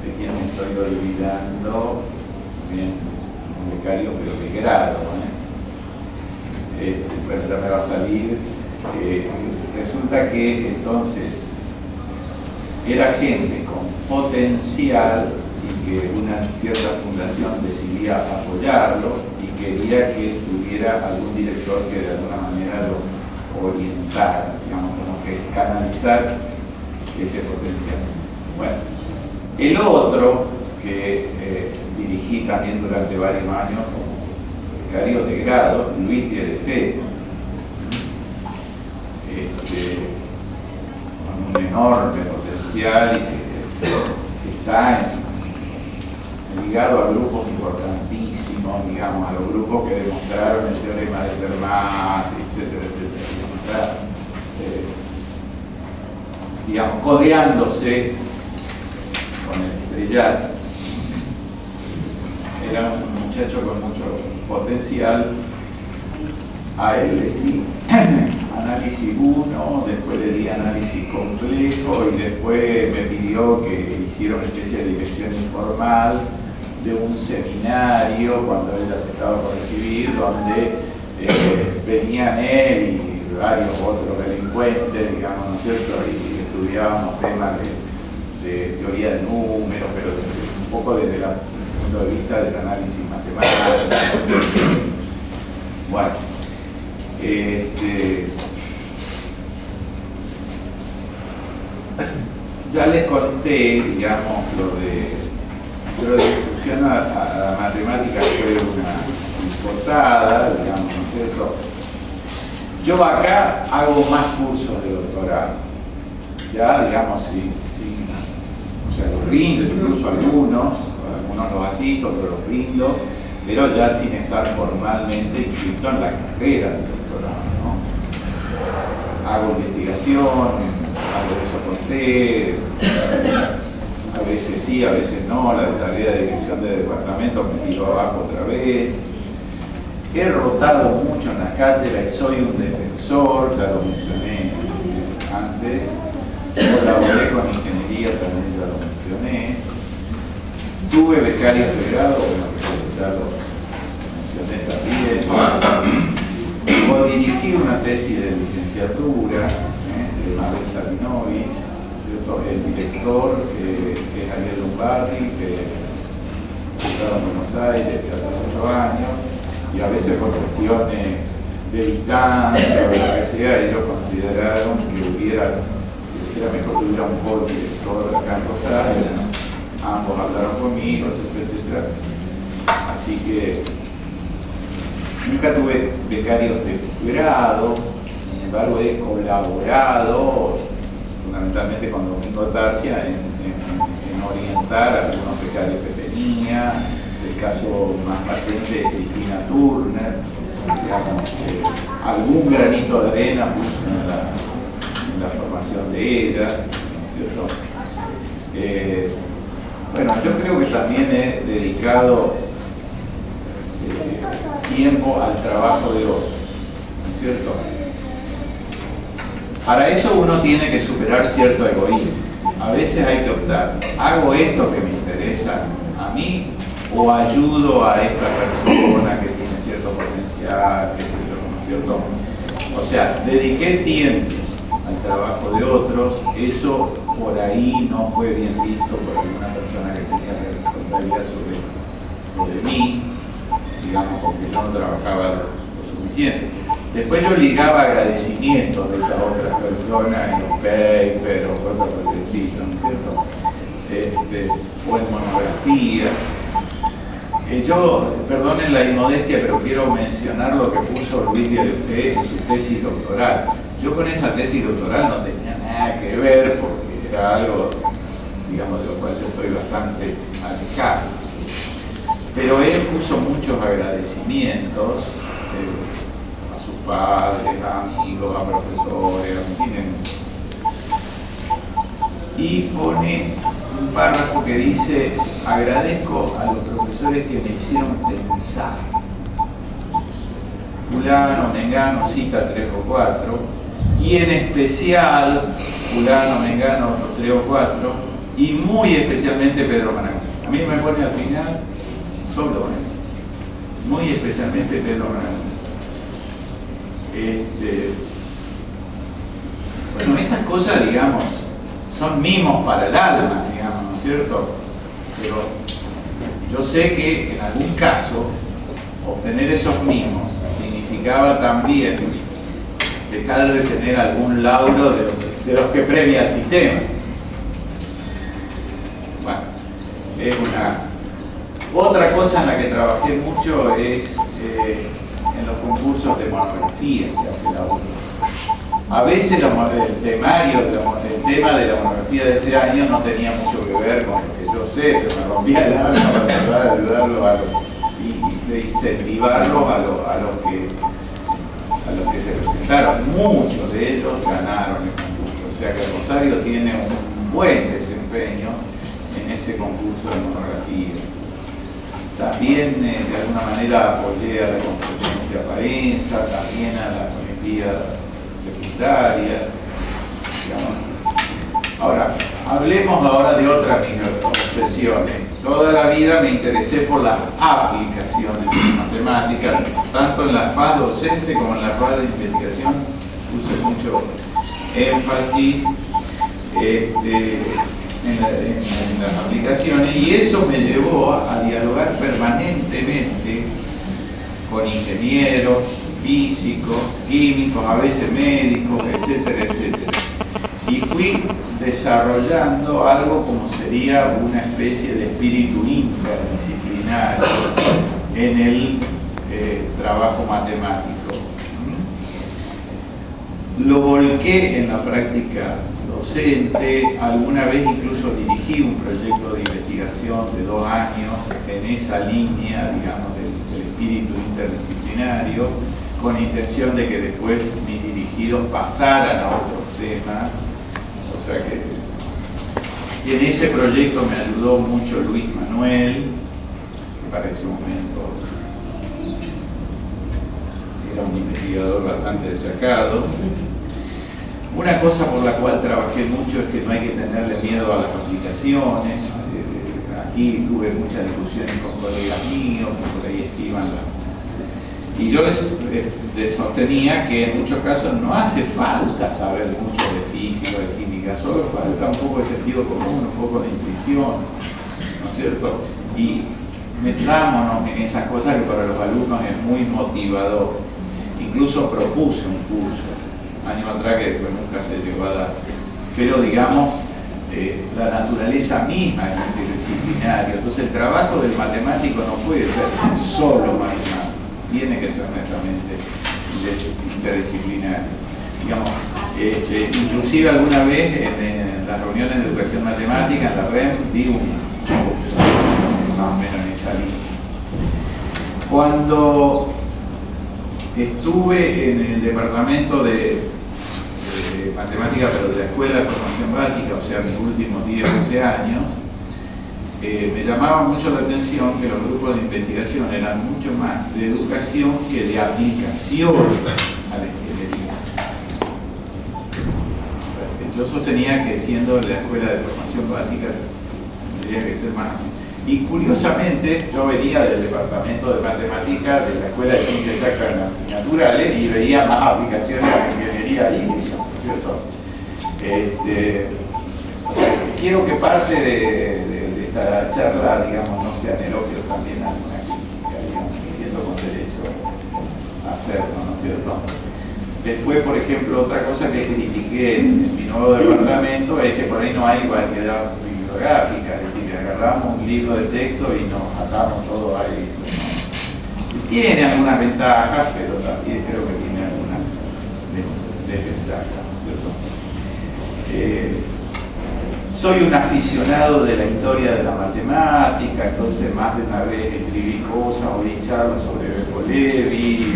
de quien me estoy olvidando, bien, un becario, pero de grado, pero ya me va a salir. Resulta que entonces era gente con potencial y que una cierta fundación decidía apoyarlo y quería que tuviera algún director que de alguna manera lo orientara, digamos, como que canalizar ese potencial. Bueno, el otro que dirigí también durante varios años como becario de grado, Luis Diedefe, con un enorme potencial y que está ligado a grupos importantísimos, digamos, a los grupos que demostraron el teorema de Fermat, etcétera, etcétera. Digamos, codeándose con el estrellato. Era un muchacho con mucho potencial. A él le di análisis 1, después le di análisis complejo y después me pidió que hiciera una especie de dirección informal de un seminario cuando él ya se estaba por recibir, donde venían él y varios otros delincuentes, digamos, ¿no es cierto? Y estudiábamos temas de teoría de números, pero un poco desde el punto de vista del análisis matemático. Bueno, ya les conté, digamos, lo de instrucción a la matemática fue una importada, digamos, ¿no es cierto? Yo acá hago más cursos de doctorado, ya, digamos, sí, o sea, los rindo, incluso algunos los asisto, pero los rindo, pero ya sin estar formalmente inscrito en la carrera del doctorado, ¿no? Hago investigación, hago eso a veces sí, a veces no, la tarea de dirección de departamento me tiro abajo otra vez. He rotado mucho en la cátedra y soy un defensor, ya lo mencioné antes. Colaboré con ingeniería, también ya lo mencioné. Tuve becarios de grado, bueno, ya lo mencioné también. O dirigí una tesis de licenciatura de Mabel Sabinovich, el director, que es Ariel Lombardi, que estaba en Buenos Aires hace 8 años, y a veces por cuestiones de distancia o de lo que sea, ellos consideraron que era mejor que hubiera un co-director acá en Rosario. Ambos hablaron conmigo, etcétera. Así que nunca tuve becarios de grado, sin embargo he colaborado fundamentalmente con Domingo Tarcia en orientar a algunos becarios que tenía. El caso más patente es Cristina Turner, digamos, algún granito de arena puso en la formación de ella, ¿cierto? Bueno, yo creo que también he dedicado tiempo al trabajo de otros, ¿no es cierto? Para eso uno tiene que superar cierto egoísmo. A veces hay que optar, ¿hago esto que me interesa a mí o ayudo a esta persona que tiene cierto potencial, ¿no es cierto? O sea, dediqué tiempo al trabajo de otros, eso por ahí no fue bien visto por alguna persona que tenía responsabilidad sobre lo de mí, digamos, porque yo no trabajaba lo suficiente. Después yo ligaba agradecimientos de esas otras personas en los papers o cosas por el estilo, ¿no es cierto? O en monografías. Yo, perdonen la inmodestia, pero quiero mencionar lo que puso Luis de Alefé en su tesis doctoral. Yo con esa tesis doctoral no tenía nada que ver porque era algo, digamos, de lo cual yo estoy bastante alejado. Pero él puso muchos agradecimientos a sus padres, a amigos, a profesores, a y pone un párrafo que dice: agradezco a los profesores que me hicieron pensar. Fulano, Mengano, cita 3 o 4, y en especial Fulano, Mengano, otros 3 o 4, y muy especialmente Pedro Maragall. A mí me pone al final solo, muy especialmente Pedro Maragall. Bueno, estas cosas, digamos, son mimos para el alma, digamos, ¿no es cierto? Pero yo sé que en algún caso obtener esos mimos significaba también dejar de tener algún lauro de los que premia el sistema. Bueno, es otra cosa en la que trabajé mucho es en los concursos de monografía que hace la UNO. A veces el temario, el tema de la monografía de ese año no tenía mucho que ver con lo que yo sé, pero me rompía el alma para tratar de ayudarlos y de incentivarlos a los que se presentaron. Muchos de ellos ganaron el concurso, o sea que Rosario tiene un buen desempeño en ese concurso de monografía. También de alguna manera apoyé a la competencia paenza, también a la Olimpiada secundaria, digamos. Ahora, hablemos ahora de otras mis obsesiones. Toda la vida me interesé por las aplicaciones de matemáticas, tanto en la faz docente como en la faz de investigación. Puse mucho énfasis en las aplicaciones, y eso me llevó a dialogar permanentemente con ingenieros, físicos, químicos, a veces médicos, etcétera, etcétera. Y fui desarrollando algo como sería una especie de espíritu interdisciplinario en el trabajo matemático. Lo volqué en la práctica docente, alguna vez incluso dirigí un proyecto de investigación de 2 años en esa línea, digamos, del espíritu interdisciplinario, con intención de que después mis dirigidos pasaran a otros temas. O sea que y en ese proyecto me ayudó mucho Luis Manuel, que para ese momento era un investigador bastante destacado. Una cosa por la cual trabajé mucho es que no hay que tenerle miedo a las aplicaciones. Aquí tuve muchas discusiones con colegas míos que por ahí estiman y yo les sostenía que en muchos casos no hace falta saber mucho de física, de química, solo falta un poco de sentido común, un poco de intuición, ¿no es cierto? Y metámonos en esas cosas que para los alumnos es muy motivador. Incluso propuse un curso años atrás que después nunca se llegó a dar, pero digamos, la naturaleza misma es interdisciplinaria. Entonces el trabajo del matemático no puede ser solo matemático, tiene que ser netamente interdisciplinario. Digamos, inclusive alguna vez en las reuniones de educación matemática, en la REM, di un curso más o menos en esa línea. Cuando estuve en el departamento de matemática, pero de la Escuela de Formación Básica, o sea, mis últimos 10 o 12 años, me llamaba mucho la atención que los grupos de investigación eran mucho más de educación que de aplicación a la ingeniería. Yo sostenía que siendo la Escuela de Formación Básica tendría que ser más. Y curiosamente yo venía del departamento de matemáticas de la Escuela de Ciencias Exactas y Naturales y veía más aplicaciones a la ingeniería ahí, ¿cierto? Quiero que parte de esta charla, digamos, no sean elogios también a alguna crítica, digamos, y siento con derecho a hacerlo, ¿no es cierto? Después, por ejemplo, otra cosa que critiqué en mi nuevo departamento es que por ahí no hay variedad bibliográfica, es decir, agarramos un libro de texto y nos atamos todo ahí. Tiene algunas ventajas, pero también creo que tiene algunas desventajas, ¿cierto? Soy un aficionado de la historia de la matemática, entonces más de una vez escribí cosas, oí charlas sobre Beppo Levi.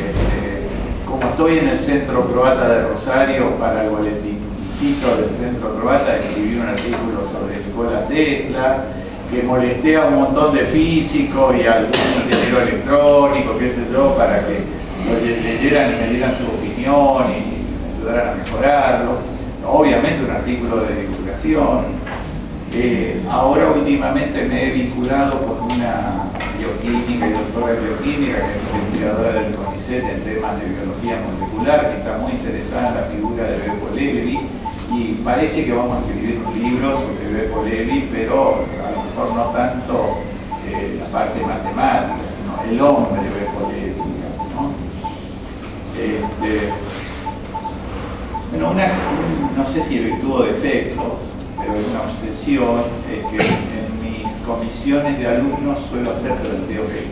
Como estoy en el Centro Croata de Rosario, para el boletincito del Centro Croata escribí un artículo sobre Nikola Tesla, que molesté a un montón de físicos y a algún ingeniero electrónico, qué sé yo, para que lo leyeran y me dieran su opinión y me ayudaran a mejorarlo. Obviamente un artículo de divulgación. Ahora últimamente me he vinculado con una bioquímica y doctora de bioquímica, que es investigadora del CONICET en temas de biología molecular, que está muy interesada en la figura de Beppo Levi, y parece que vamos a escribir un libro sobre Beppo Levi, pero a lo mejor no tanto la parte matemática, sino el hombre Beppo Levi, ¿no? Bueno, no sé si virtud o defecto, pero es una obsesión, es que en mis comisiones de alumnos suelo hacer redondeo gay.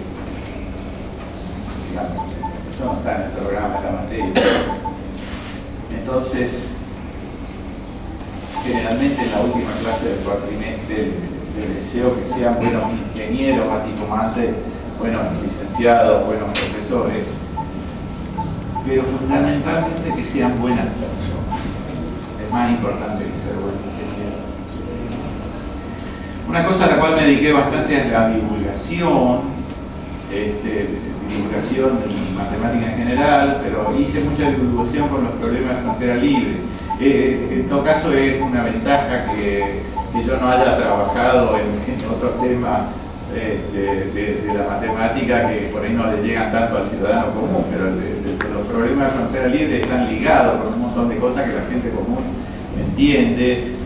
Eso no está en el programa de la materia. Entonces, generalmente en la última clase del cuatrimestre les deseo que sean buenos ingenieros, así como antes, buenos licenciados, buenos profesores, pero fundamentalmente que sean buenas personas. Es más importante que ser buenos ingenieros. Una cosa a la cual me dediqué bastante es la divulgación, divulgación de matemática en general, pero hice mucha divulgación con los problemas de frontera libre. En todo caso es una ventaja que yo no haya trabajado en otros temas de la matemática que por ahí no le llegan tanto al ciudadano común, pero los problemas de frontera libre están ligados con un montón de cosas que la gente común entiende.